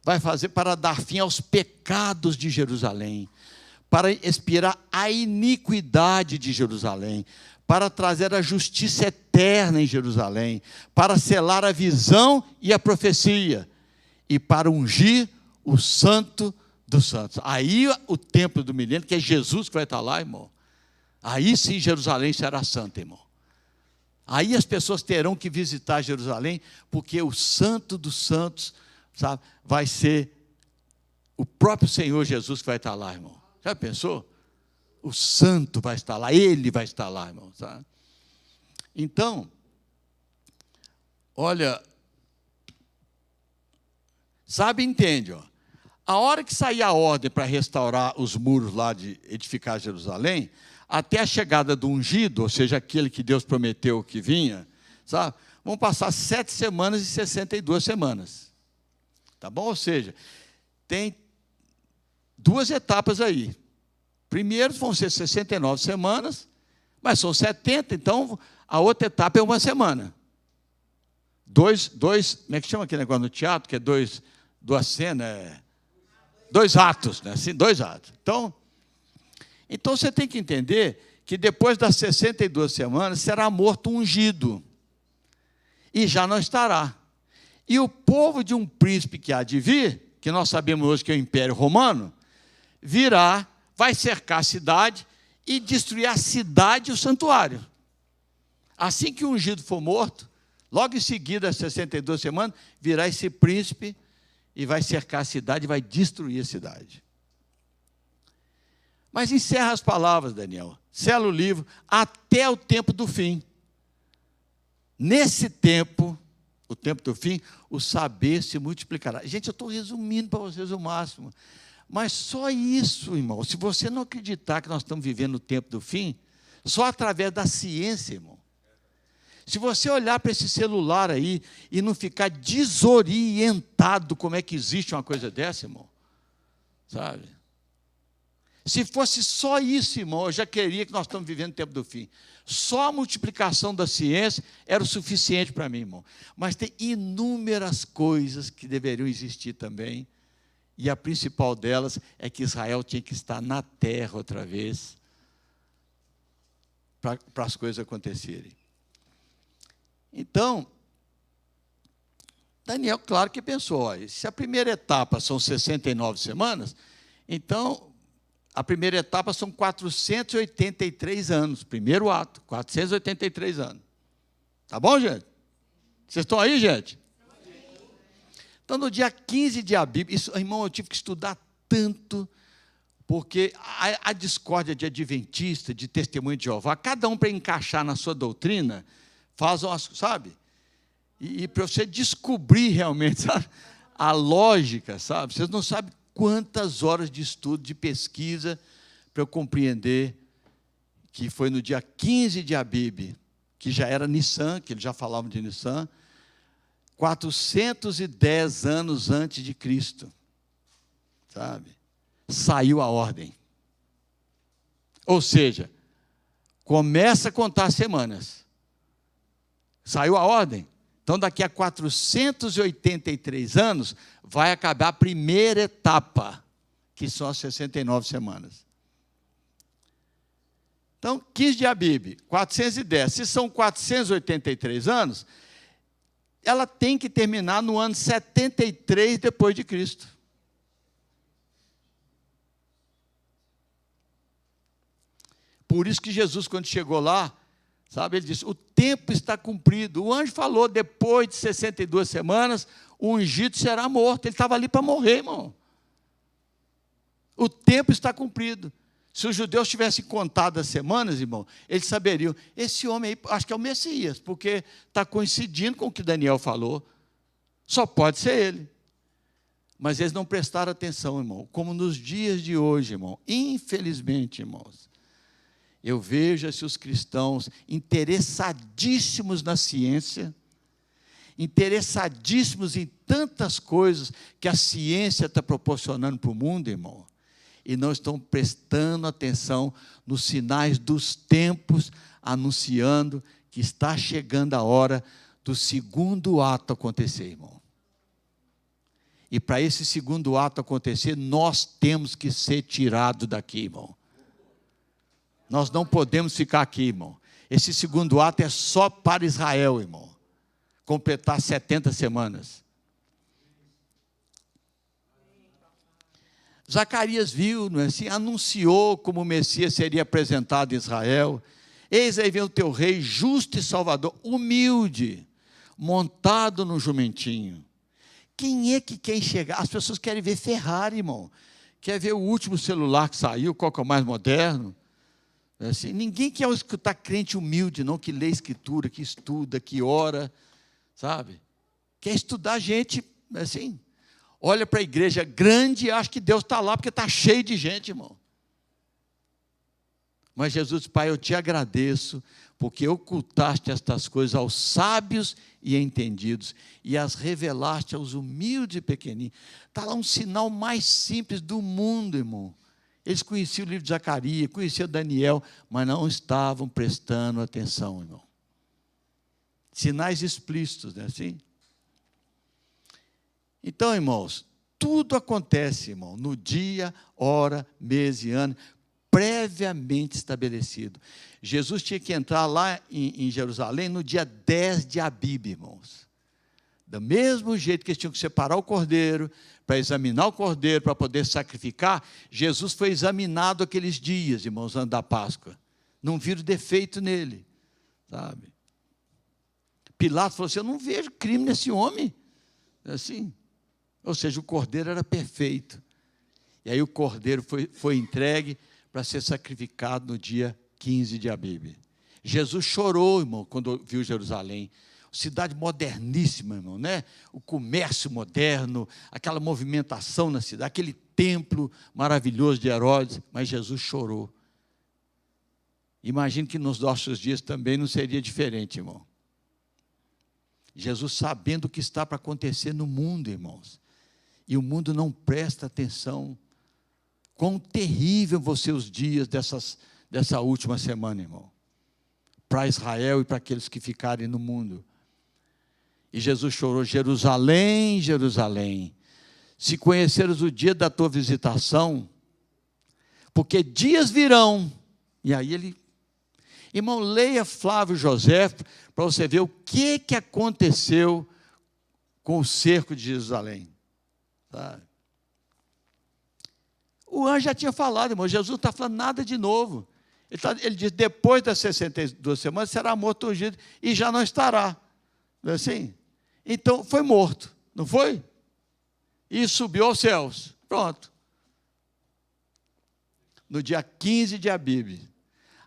A: Vai fazer para dar fim aos pecados de Jerusalém, para expiar a iniquidade de Jerusalém, para trazer a justiça eterna em Jerusalém, para selar a visão e a profecia, e para ungir o santo dos santos. Aí o templo do milênio, que é Jesus que vai estar lá, irmão. Aí sim Jerusalém será santa, irmão. Aí as pessoas terão que visitar Jerusalém, porque o santo dos santos, sabe, vai ser o próprio Senhor Jesus que vai estar lá, irmão. Já pensou? O santo vai estar lá, ele vai estar lá, irmão. Sabe? Então, olha, sabe, entende, ó. A hora que sair a ordem para restaurar os muros lá de edificar Jerusalém, até a chegada do ungido, ou seja, aquele que Deus prometeu que vinha, sabe? Vão passar 7 semanas e 62 semanas. Tá bom? Ou seja, tem 2 etapas aí. Primeiro vão ser 69 semanas, mas são 70, então a outra etapa é 1 semana. Dois, como é que chama aquele negócio no teatro, que é duas cenas, 2 atos, né? Assim, 2 atos. Então você tem que entender que depois das 62 semanas será morto um ungido, e já não estará. E o povo de um príncipe que há de vir, que nós sabemos hoje que é o Império Romano, virá, vai cercar a cidade e destruir a cidade e o santuário. Assim que o ungido for morto, logo em seguida, às 62 semanas, virá esse príncipe e vai cercar a cidade e vai destruir a cidade. Mas encerra as palavras, Daniel. Sela o livro até o tempo do fim. Nesse tempo, o tempo do fim, o saber se multiplicará. Gente, eu estou resumindo para vocês o máximo. Mas só isso, irmão. Se você não acreditar que nós estamos vivendo o tempo do fim, só através da ciência, irmão. Se você olhar para esse celular aí e não ficar desorientado como é que existe uma coisa dessa, irmão, sabe? Se fosse só isso, irmão, eu já queria que nós estamos vivendo o tempo do fim. Só a multiplicação da ciência era o suficiente para mim, irmão. Mas tem inúmeras coisas que deveriam existir também. E a principal delas é que Israel tinha que estar na terra outra vez, para as coisas acontecerem. Então, Daniel, claro que pensou, ó, se a primeira etapa são 69 semanas, então a primeira etapa são 483 anos, primeiro ato, 483 anos. Tá bom, gente? Vocês estão aí, gente? Então, no dia 15 de Abib, isso, irmão, eu tive que estudar tanto, porque a discórdia de adventista, de testemunho de Jeová, cada um para encaixar na sua doutrina, faz umas, sabe? E para você descobrir realmente, sabe, a lógica, sabe? Vocês não sabem quantas horas de estudo, de pesquisa, para eu compreender que foi no dia 15 de Abib, que já era Nissan, que eles já falavam de Nissan, 410 anos antes de Cristo, sabe? Saiu a ordem. Ou seja, começa a contar as semanas. Saiu a ordem. Então, daqui a 483 anos, vai acabar a primeira etapa, que são as 69 semanas. Então, 15 de Abib, 410. Se são 483 anos, ela tem que terminar no ano 73 depois de Cristo. Por isso que Jesus, quando chegou lá, sabe, ele disse, o tempo está cumprido. O anjo falou, depois de 62 semanas, o ungido será morto. Ele estava ali para morrer, irmão. O tempo está cumprido. Se os judeus tivessem contado as semanas, irmão, eles saberiam, esse homem aí, acho que é o Messias, porque está coincidindo com o que Daniel falou. Só pode ser ele. Mas eles não prestaram atenção, irmão. Como nos dias de hoje, irmão. Infelizmente, irmãos. Eu vejo os cristãos interessadíssimos na ciência, interessadíssimos em tantas coisas que a ciência está proporcionando para o mundo, irmão, e não estão prestando atenção nos sinais dos tempos, anunciando que está chegando a hora do segundo ato acontecer, irmão. E para esse segundo ato acontecer, nós temos que ser tirados daqui, irmão. Nós não podemos ficar aqui, irmão. Esse segundo ato é só para Israel, irmão. Completar 70 semanas. Zacarias viu, não é assim? Anunciou como o Messias seria apresentado em Israel. Eis aí vem o teu rei, justo e salvador, humilde, montado no jumentinho. Quem é que quer chegar? As pessoas querem ver Ferrari, irmão. Quer ver o último celular que saiu, qual que é o mais moderno. Assim, ninguém quer escutar crente humilde, não, que lê a Escritura, que estuda, que ora, sabe? Quer estudar gente, assim, olha para a igreja grande e acha que Deus está lá, porque está cheio de gente, irmão. Mas Jesus, Pai, eu te agradeço, porque ocultaste estas coisas aos sábios e entendidos, e as revelaste aos humildes e pequeninos. Está lá um sinal mais simples do mundo, irmão. Eles conheciam o livro de Zacarias, conheciam Daniel, mas não estavam prestando atenção, irmão. Sinais explícitos, não é assim? Então, irmãos, tudo acontece, irmão, no dia, hora, mês e ano, previamente estabelecido. Jesus tinha que entrar lá em Jerusalém no dia 10 de Abib, irmãos. Do mesmo jeito que eles tinham que separar o cordeiro, para examinar o cordeiro, para poder sacrificar, Jesus foi examinado aqueles dias, irmãos, antes da Páscoa. Não viram defeito nele, sabe? Pilatos falou assim, eu não vejo crime nesse homem. Assim. Ou seja, o cordeiro era perfeito. E aí o cordeiro foi entregue para ser sacrificado no dia 15 de Abib. Jesus chorou, irmão, quando viu Jerusalém. Cidade moderníssima, irmão, né? O comércio moderno, aquela movimentação na cidade, aquele templo maravilhoso de Herodes, mas Jesus chorou. Imagino que nos nossos dias também não seria diferente, irmão. Jesus sabendo o que está para acontecer no mundo, irmãos, e o mundo não presta atenção. Quão terrível vão ser os dias dessa última semana, irmão, para Israel e para aqueles que ficarem no mundo. E Jesus chorou, Jerusalém, Jerusalém, se conheceres o dia da tua visitação, porque dias virão, e aí ele Irmão, leia Flávio José para você ver o que aconteceu com o cerco de Jerusalém. Tá? O anjo já tinha falado, irmão, Jesus não está falando nada de novo. Ele diz, depois das 62 semanas, será morto ungido e já não estará. Não é assim? Então, foi morto, não foi? E subiu aos céus. Pronto. No dia 15 de Abib.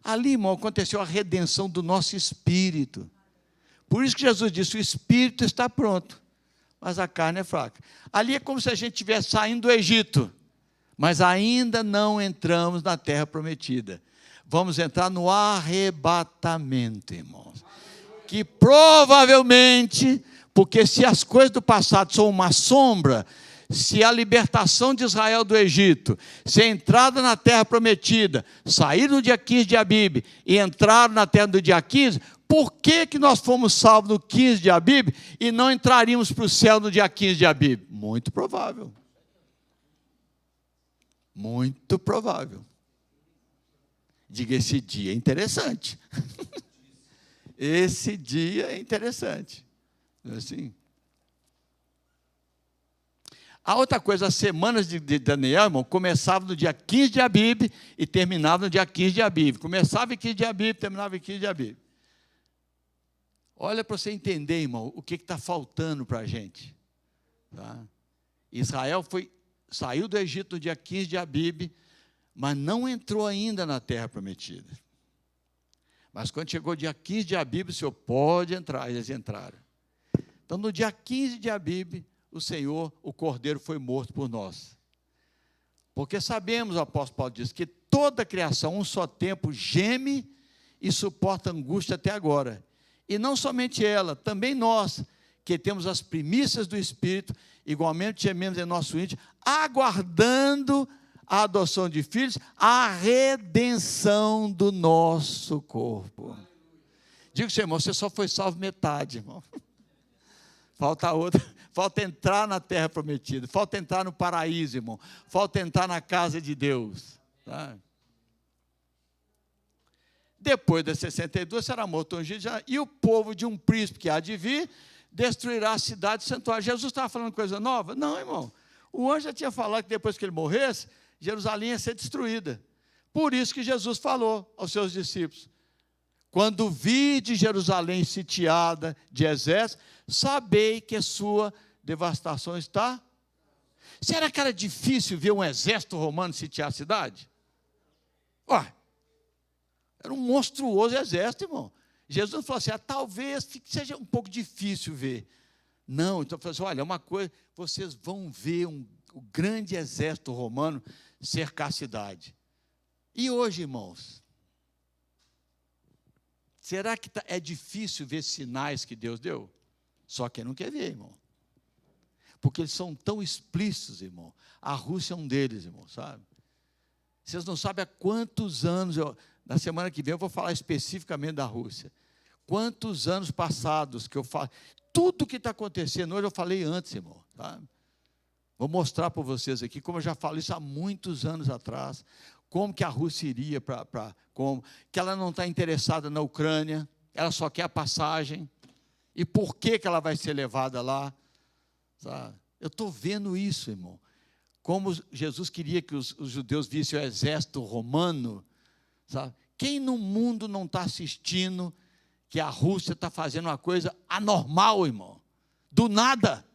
A: Ali, irmão, aconteceu a redenção do nosso espírito. Por isso que Jesus disse, o espírito está pronto, mas a carne é fraca. Ali é como se a gente estivesse saindo do Egito, mas ainda não entramos na terra prometida. Vamos entrar no arrebatamento, irmãos. Que provavelmente, porque se as coisas do passado são uma sombra, se a libertação de Israel do Egito, se a entrada na terra prometida, sair no dia 15 de Abib e entrar na terra do dia 15, por que nós fomos salvos no 15 de Abib e não entraríamos para o céu no dia 15 de Abib? Muito provável. Muito provável. Diga, esse dia é interessante. Esse dia é interessante. Não é assim? A outra coisa, as semanas de Daniel, irmão, começavam no dia 15 de Abib e terminavam no dia 15 de Abib. Começava em 15 de Abib, terminava em 15 de Abib. Olha para você entender, irmão, o que está faltando para a gente. Tá? Israel saiu do Egito no dia 15 de Abib, mas não entrou ainda na terra prometida. Mas quando chegou o dia 15 de Abib, o Senhor pode entrar, eles entraram. Então, no dia 15 de Abib, o Senhor, o Cordeiro, foi morto por nós. Porque sabemos, o apóstolo Paulo diz, que toda a criação, um só tempo, geme e suporta angústia até agora. E não somente ela, também nós, que temos as primícias do Espírito, igualmente gememos em nosso íntimo, aguardando a adoção de filhos, a redenção do nosso corpo. Digo, seu irmão, você só foi salvo metade, irmão. Falta outra, falta entrar na terra prometida, falta entrar no paraíso, irmão, falta entrar na casa de Deus. Tá? Depois das 62 será morto ungido, e o povo de um príncipe que há de vir destruirá a cidade santuária. Jesus estava falando coisa nova? Não, irmão. O anjo já tinha falado que depois que ele morresse, Jerusalém ia ser destruída. Por isso que Jesus falou aos seus discípulos, quando vide Jerusalém sitiada de exército, sabei que a sua devastação está. Será que era difícil ver um exército romano sitiar a cidade? Era um monstruoso exército, irmão. Jesus falou assim, talvez seja um pouco difícil ver. Não, então falou assim, olha, uma coisa, vocês vão ver o grande exército romano cercar a cidade. E hoje, irmãos, será que é difícil ver sinais que Deus deu? Só quem não quer ver, irmão. Porque eles são tão explícitos, irmão. A Rússia é um deles, irmão, sabe? Vocês não sabem há quantos anos, na semana que vem eu vou falar especificamente da Rússia. Quantos anos passados que eu falo, tudo que está acontecendo hoje eu falei antes, irmão, tá? Vou mostrar para vocês aqui, como eu já falei isso há muitos anos atrás, como que a Rússia iria que ela não está interessada na Ucrânia, ela só quer a passagem, e por que ela vai ser levada lá, sabe? Eu estou vendo isso, irmão, como Jesus queria que os judeus vissem o exército romano, sabe? Quem no mundo não está assistindo que a Rússia está fazendo uma coisa anormal, irmão, do nada,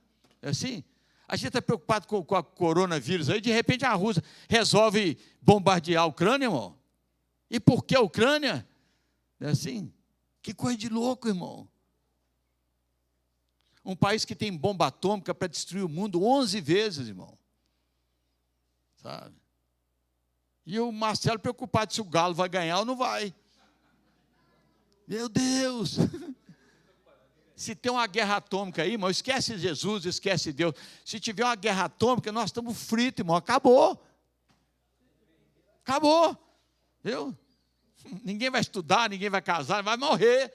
A: é assim? A gente está preocupado com a coronavírus, aí de repente a Rússia resolve bombardear a Ucrânia, irmão. E por que a Ucrânia? É assim? Que coisa de louco, irmão. Um país que tem bomba atômica para destruir o mundo 11 vezes, irmão. Sabe? E o Marcelo preocupado se o Galo vai ganhar ou não vai. Meu Deus! Se tem uma guerra atômica aí, irmão, esquece Jesus, esquece Deus. Se tiver uma guerra atômica, nós estamos fritos, irmão. Acabou. Acabou. Viu? Ninguém vai estudar, ninguém vai casar, vai morrer.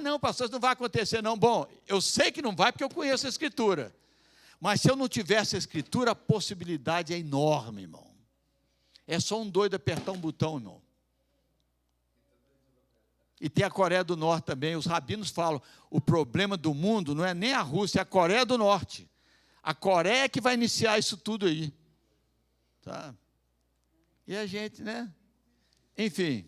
A: Não, pastor, isso não vai acontecer, não. Bom, eu sei que não vai porque eu conheço a Escritura. Mas se eu não tivesse a Escritura, a possibilidade é enorme, irmão. É só um doido apertar um botão, irmão. E tem a Coreia do Norte também. Os rabinos falam, o problema do mundo não é nem a Rússia, é a Coreia do Norte. A Coreia é que vai iniciar isso tudo aí. Tá? E a gente, né? Enfim,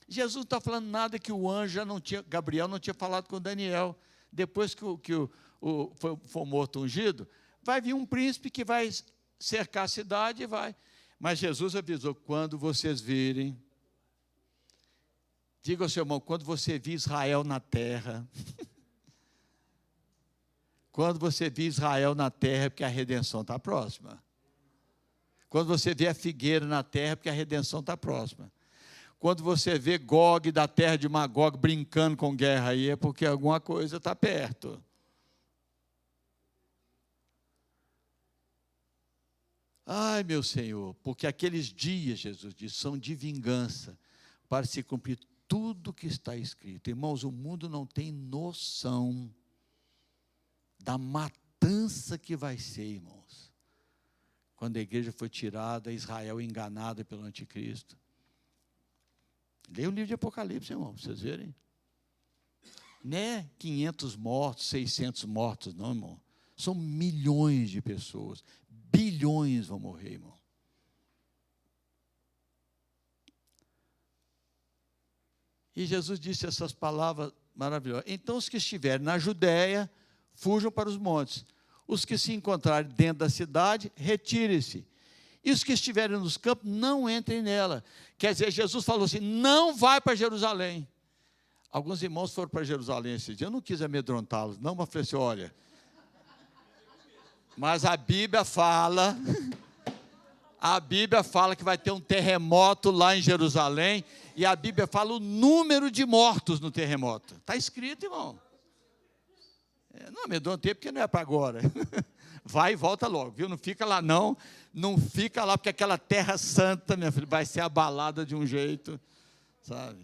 A: Jesus não está falando nada que o anjo já não tinha, Gabriel não tinha falado com Daniel. Depois que foi morto ungido, vai vir um príncipe que vai cercar a cidade e vai. Mas Jesus avisou, quando vocês virem, diga ao seu irmão, quando você vir Israel na terra, quando você vir Israel na terra, é porque a redenção está próxima. Quando você vê a figueira na terra, é porque a redenção está próxima. Quando você vê Gog da terra de Magog brincando com guerra aí, é porque alguma coisa está perto. Ai, meu Senhor, porque aqueles dias, Jesus disse, são de vingança, para se cumprir tudo que está escrito. Irmãos, o mundo não tem noção da matança que vai ser, irmãos. Quando a igreja foi tirada, Israel enganada pelo anticristo. Leia o livro de Apocalipse, irmão, para vocês verem. Não é 500 mortos, 600 mortos, não, irmão. São milhões de pessoas. Bilhões vão morrer, irmão. E Jesus disse essas palavras maravilhosas. Então, os que estiverem na Judéia, fujam para os montes. Os que se encontrarem dentro da cidade, retirem-se. E os que estiverem nos campos, não entrem nela. Quer dizer, Jesus falou assim, não vai para Jerusalém. Alguns irmãos foram para Jerusalém esse dia. Eu não quis amedrontá-los, não, mas falei assim, olha, mas a Bíblia fala que vai ter um terremoto lá em Jerusalém, e a Bíblia fala o número de mortos no terremoto. Está escrito, irmão. Não amedrontei porque não é para agora. Vai e volta logo, viu? Não fica lá não fica lá, porque aquela terra santa, minha filha, vai ser abalada de um jeito, sabe?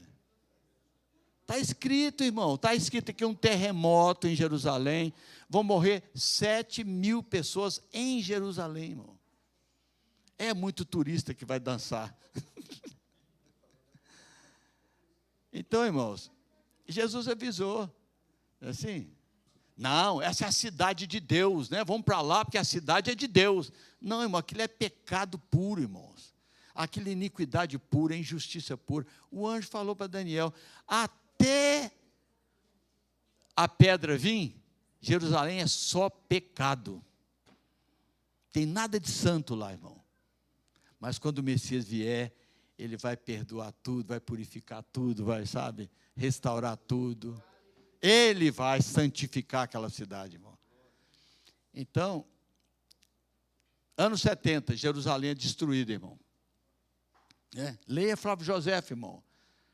A: Está escrito, irmão, está escrito aqui um terremoto em Jerusalém, vão morrer 7.000 pessoas em Jerusalém, irmão. É muito turista que vai dançar. Então, irmãos, Jesus avisou, assim, não, essa é a cidade de Deus, né? Vamos para lá porque a cidade é de Deus. Não, irmão, aquilo é pecado puro, irmãos. Aquilo é iniquidade pura, é injustiça pura. O anjo falou para Daniel, até a pedra vir, Jerusalém é só pecado. Tem nada de santo lá, irmão. Mas quando o Messias vier, ele vai perdoar tudo, vai purificar tudo, vai, sabe, restaurar tudo. Ele vai santificar aquela cidade, irmão. Então, anos 70, Jerusalém é destruída, irmão. Leia Flávio José, irmão,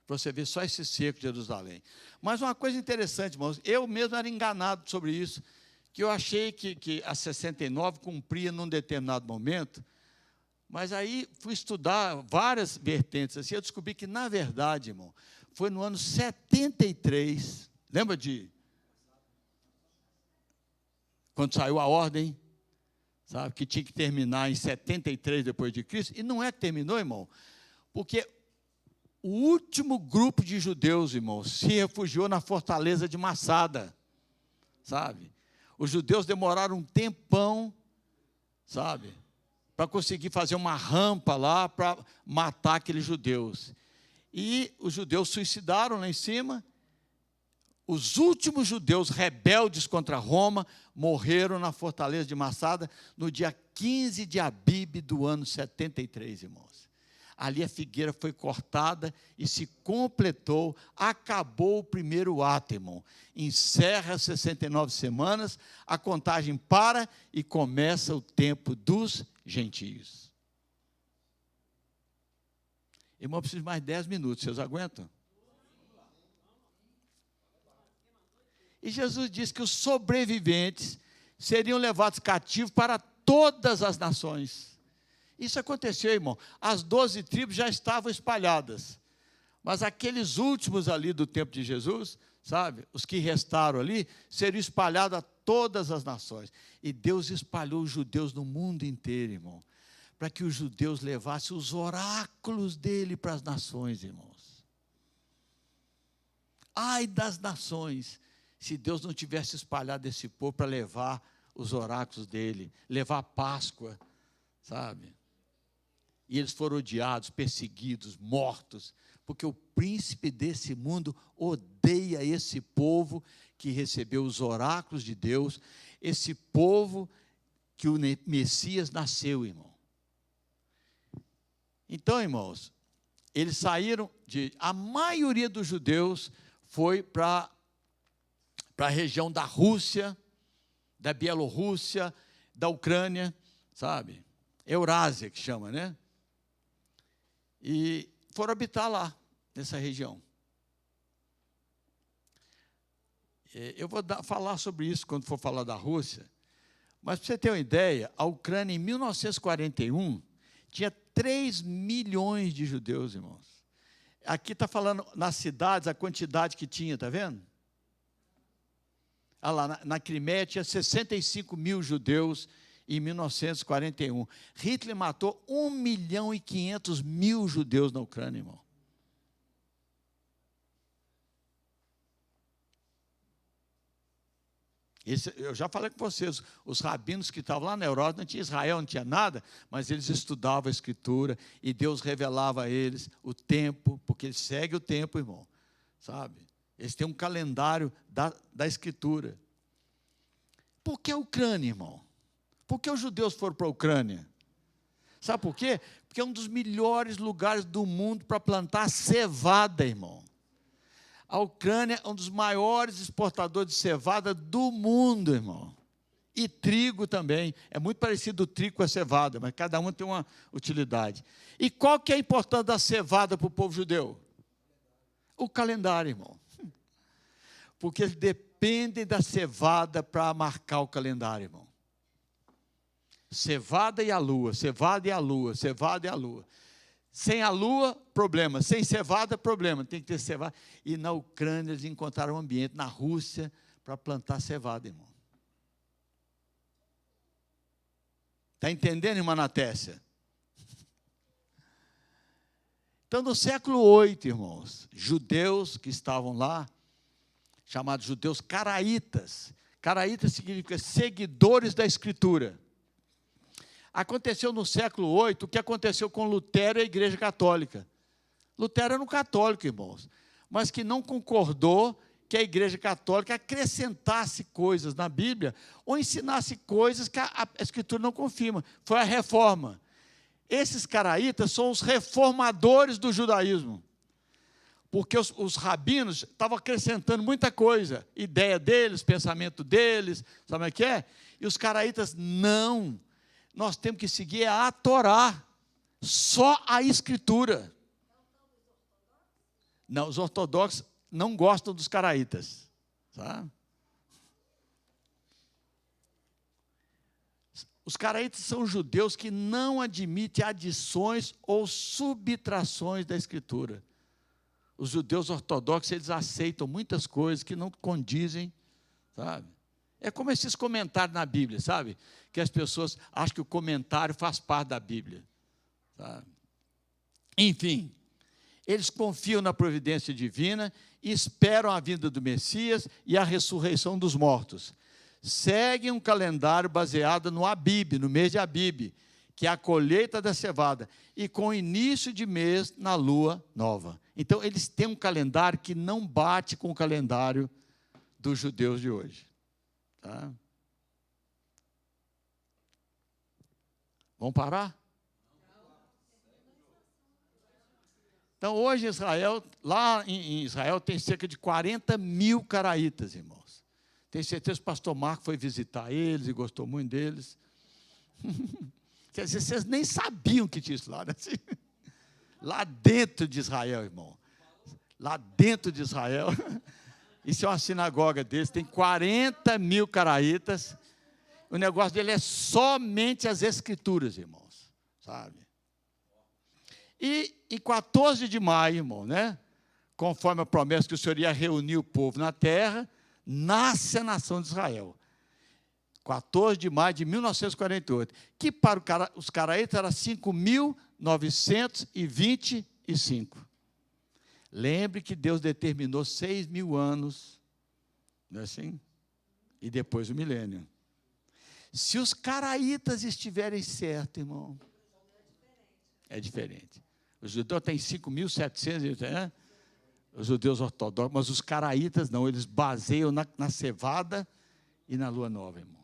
A: para você ver só esse cerco de Jerusalém. Mas uma coisa interessante, irmãos, eu mesmo era enganado sobre isso, que eu achei que a 69 cumpria num determinado momento, mas aí fui estudar várias vertentes, assim, eu descobri que, na verdade, irmão, foi no ano 73, lembra de quando saiu a ordem, sabe, que tinha que terminar em 73 depois de Cristo, e não é que terminou, irmão, porque o último grupo de judeus, irmãos, se refugiou na fortaleza de Massada, sabe? Os judeus demoraram um tempão, sabe, para conseguir fazer uma rampa lá para matar aqueles judeus. E os judeus suicidaram lá em cima. Os últimos judeus rebeldes contra Roma morreram na fortaleza de Massada no dia 15 de Abib do ano 73, irmãos. Ali a figueira foi cortada e se completou, acabou o primeiro ato, irmão. Encerra 69 semanas, a contagem para e começa o tempo dos gentios. Irmão, eu preciso de mais 10 minutos, vocês aguentam? E Jesus disse que os sobreviventes seriam levados cativos para todas as nações. Isso aconteceu, irmão. As 12 tribos já estavam espalhadas. Mas aqueles últimos ali do tempo de Jesus, sabe, os que restaram ali, seriam espalhados a todas as nações. E Deus espalhou os judeus no mundo inteiro, irmão, para que os judeus levassem os oráculos dele para as nações, irmãos. Ai das nações, se Deus não tivesse espalhado esse povo para levar os oráculos dele, levar a Páscoa, sabe? E eles foram odiados, perseguidos, mortos, porque o príncipe desse mundo odeia esse povo que recebeu os oráculos de Deus, esse povo que o Messias nasceu, irmão. Então, irmãos, eles saíram a maioria dos judeus foi para a região da Rússia, da Bielorrússia, da Ucrânia, sabe? Eurásia, que chama, né? E foram habitar lá, nessa região. Eu vou falar sobre isso quando for falar da Rússia, mas para você ter uma ideia, a Ucrânia, em 1941, tinha 3 milhões de judeus, irmãos. Aqui está falando nas cidades, a quantidade que tinha, está vendo? Ah lá, na Crimeia tinha 65 mil judeus em 1941. Hitler matou 1.500.000 judeus na Ucrânia, irmão. Eu já falei com vocês, os rabinos que estavam lá na Europa, não tinha Israel, não tinha nada, mas eles estudavam a Escritura e Deus revelava a eles o tempo, porque eles seguem o tempo, irmão, sabe? Eles têm um calendário da Escritura. Por que a Ucrânia, irmão? Por que os judeus foram para a Ucrânia? Sabe por quê? Porque é um dos melhores lugares do mundo para plantar cevada, irmão. A Ucrânia é um dos maiores exportadores de cevada do mundo, irmão. E trigo também. É muito parecido o trigo com a cevada, mas cada uma tem uma utilidade. E qual que é a importância da cevada para o povo judeu? O calendário, irmão. Porque eles dependem da cevada para marcar o calendário, irmão. Cevada e a lua, cevada e a lua, cevada e a lua. Sem a lua, problema. Sem cevada, problema. Tem que ter cevada. E na Ucrânia eles encontraram um ambiente, na Rússia, para plantar cevada, irmão. Está entendendo, irmã Natécia? Então, no século 8, irmãos, judeus que estavam lá, chamados judeus caraítas. Caraítas significa seguidores da Escritura. Aconteceu no século 8 o que aconteceu com Lutero e a Igreja Católica. Lutero era um católico, irmãos, mas que não concordou que a Igreja Católica acrescentasse coisas na Bíblia ou ensinasse coisas que a Escritura não confirma. Foi a reforma. Esses caraítas são os reformadores do judaísmo, porque os rabinos estavam acrescentando muita coisa, ideia deles, pensamento deles, sabe o que é? E os caraítas, não. Nós temos que seguir a Torá, só a Escritura. Não, os ortodoxos não gostam dos caraítas. Tá? Os caraítas são judeus que não admitem adições ou subtrações da Escritura. Os judeus ortodoxos, eles aceitam muitas coisas que não condizem, sabe? É como esses comentários na Bíblia, sabe? Que as pessoas acham que o comentário faz parte da Bíblia. Sabe? Enfim, eles confiam na providência divina e esperam a vinda do Messias e a ressurreição dos mortos. Seguem um calendário baseado no Abib, no mês de Abib, que é a colheita da cevada, e com início de mês na lua nova. Então, eles têm um calendário que não bate com o calendário dos judeus de hoje. Tá? Vamos parar? Então, hoje, Israel, lá em Israel, tem cerca de 40 mil caraítas, irmãos. Tenho certeza que o pastor Marco foi visitar eles e gostou muito deles. Quer dizer, vocês nem sabiam que tinha isso lá, né? Lá dentro de Israel, irmão. Lá dentro de Israel. Isso é uma sinagoga deles, tem 40 mil caraítas. O negócio dele é somente as Escrituras, irmãos. Sabe? E em 14 de maio, irmão, né? Conforme a promessa que o Senhor ia reunir o povo na terra, nasce a nação de Israel. 14 de maio de 1948, que para os caraítas era 5.925. Lembre que Deus determinou 6.000 anos, não é assim? E depois o milênio. Se os caraítas estiverem certos, irmão, é diferente. Os judeus têm 5.700, né? Os judeus ortodoxos, mas os caraítas não, eles baseiam na cevada e na lua nova, irmão.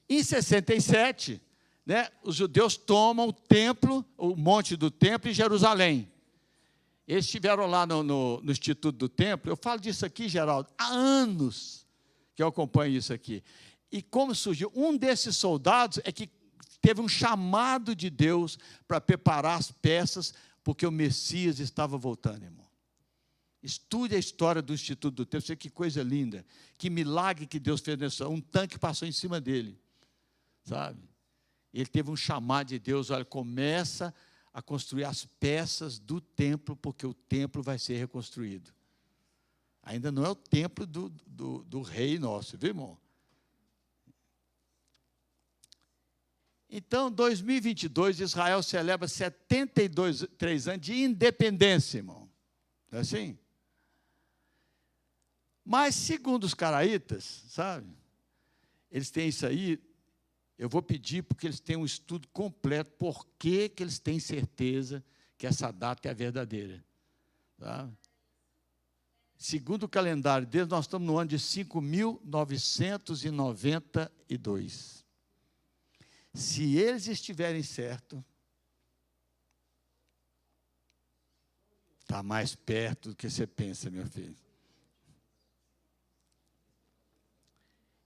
A: Em 67, né, os judeus tomam o templo, o monte do templo em Jerusalém. Eles estiveram lá no Instituto do Templo. Eu falo disso aqui, Geraldo, há anos que eu acompanho isso aqui. E como surgiu? Um desses soldados é que teve um chamado de Deus para preparar as peças, porque o Messias estava voltando, irmão. Estude a história do Instituto do Templo, você vê que coisa linda, que milagre que Deus fez nessa. Um tanque passou em cima dele, sabe? Ele teve um chamado de Deus, olha, começa a construir as peças do templo, porque o templo vai ser reconstruído. Ainda não é o templo do rei nosso, viu, irmão? Então, 2022, Israel celebra 73 anos de independência, irmão. Não é assim? Mas, segundo os caraítas, sabe, eles têm isso aí, eu vou pedir porque eles têm um estudo completo, por que eles têm certeza que essa data é a verdadeira. Tá? Segundo o calendário deles, nós estamos no ano de 5.992. Se eles estiverem certos, está mais perto do que você pensa, meu filho.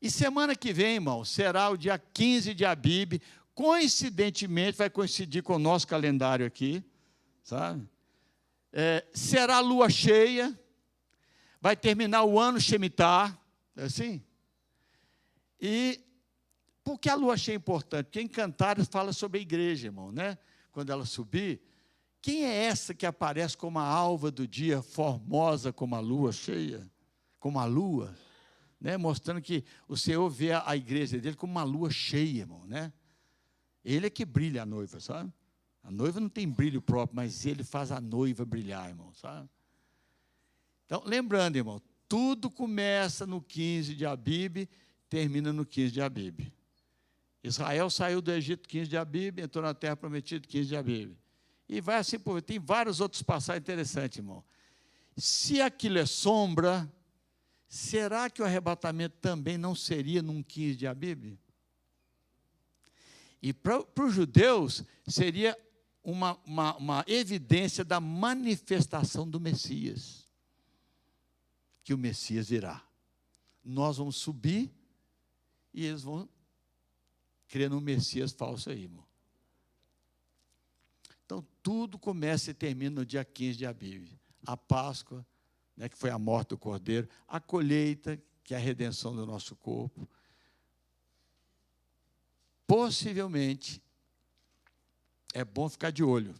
A: E semana que vem, irmão, será o dia 15 de Abib, coincidentemente vai coincidir com o nosso calendário aqui, sabe? Será lua cheia, vai terminar o ano Shemitah, é assim? E por que a lua cheia é importante? Porque em Cantares fala sobre a igreja, irmão, né? Quando ela subir, quem é essa que aparece como a alva do dia, formosa como a lua cheia? Como a lua? Né, mostrando que o Senhor vê a igreja dele como uma lua cheia, irmão, né? Ele é que brilha a noiva, sabe? A noiva não tem brilho próprio, mas ele faz a noiva brilhar, irmão, sabe? Então, lembrando, irmão, tudo começa no 15 de Abib, termina no 15 de Abib. Israel saiu do Egito 15 de Abib, entrou na terra prometida 15 de Abib. E vai assim, tem vários outros passagens interessantes, irmão. Se aquilo é sombra, será que o arrebatamento também não seria num 15 de Abib? E para os judeus, seria uma evidência da manifestação do Messias. Que o Messias virá. Nós vamos subir e eles vão crer no Messias falso aí, irmão. Então, tudo começa e termina no dia 15 de Abib. A Páscoa, né, que foi a morte do Cordeiro, a colheita, que é a redenção do nosso corpo. Possivelmente, é bom ficar de olho.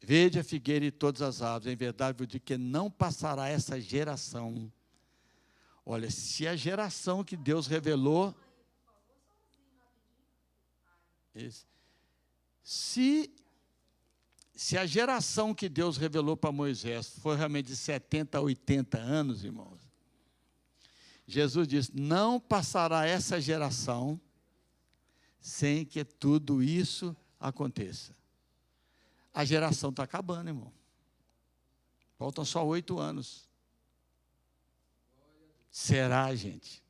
A: Vede a figueira e todas as árvores, em verdade vos digo que não passará essa geração. Olha, se a geração que Deus revelou... Se a geração que Deus revelou para Moisés foi realmente de 70 a 80 anos, irmãos, Jesus disse, não passará essa geração sem que tudo isso aconteça. A geração está acabando, irmão. Faltam só 8 anos. Será, gente?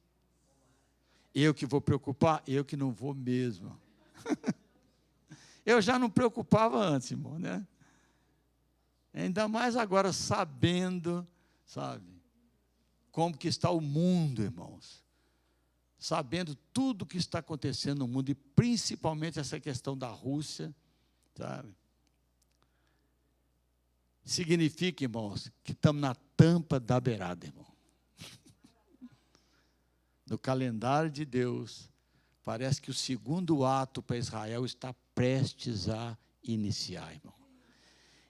A: Eu que vou preocupar? Eu que não vou mesmo. Eu já não preocupava antes, irmão, né? Ainda mais agora sabendo, sabe, como que está o mundo, irmãos. Sabendo tudo o que está acontecendo no mundo, e principalmente essa questão da Rússia, sabe? Significa, irmãos, que estamos na tampa da beirada, irmão. No calendário de Deus, parece que o segundo ato para Israel está prestes a iniciar, irmão.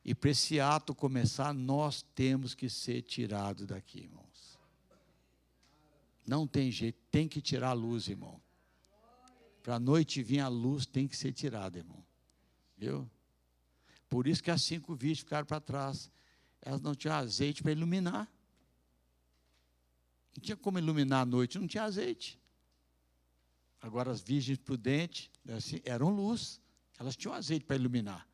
A: E para esse ato começar, nós temos que ser tirados daqui, irmãos. Não tem jeito, tem que tirar a luz, irmão. Para a noite vir a luz, tem que ser tirada, irmão. Viu? Por isso que as 5 virgens ficaram para trás. Elas não tinham azeite para iluminar. Não tinha como iluminar à noite, não tinha azeite. Agora as virgens prudentes assim, eram luz. Elas tinham azeite para iluminar.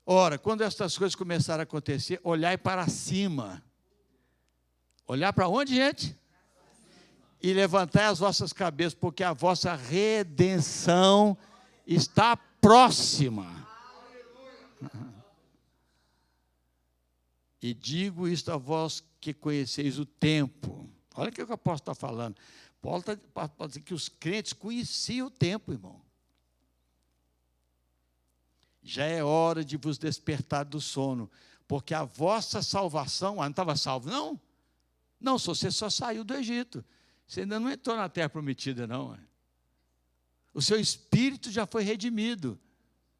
A: Ora, quando essas coisas começaram a acontecer, olhai para cima. Olhar para onde, gente? E levantai as vossas cabeças, porque a vossa redenção está próxima. E digo isto a vós que conheceis o tempo. Olha o que o apóstolo está falando. Paulo está dizendo que os crentes conheciam o tempo, irmão. Já é hora de vos despertar do sono, porque a vossa salvação, não estava salvo, não? Não, você só saiu do Egito. Você ainda não entrou na terra prometida, não. O seu espírito já foi redimido.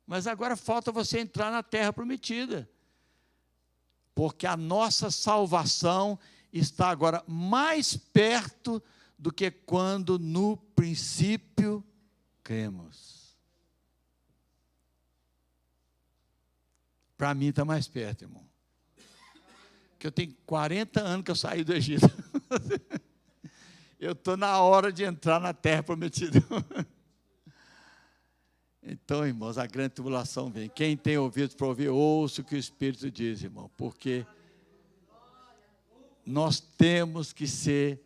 A: Mas agora falta você entrar na terra prometida. Porque a nossa salvação está agora mais perto do que quando no princípio cremos. Para mim está mais perto, irmão. Porque eu tenho 40 anos que eu saí do Egito. Eu estou na hora de entrar na terra prometida. Então, irmãos, a grande tribulação vem. Quem tem ouvido para ouvir, ouça o que o Espírito diz, irmão. Porque nós temos que ser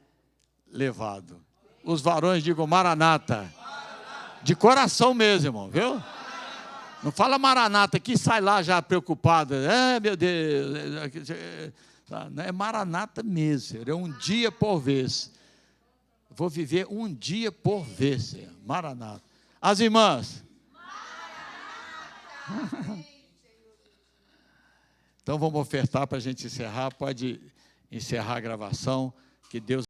A: levados. Os varões digam Maranata. De coração mesmo, irmão, viu? Não fala Maranata aqui, sai lá já preocupado. Meu Deus. Não é Maranata mesmo, é um dia por vez. Vou viver um dia por vez, Senhor. Maranata. As irmãs. Então vamos ofertar para a gente encerrar. Pode encerrar a gravação. Que Deus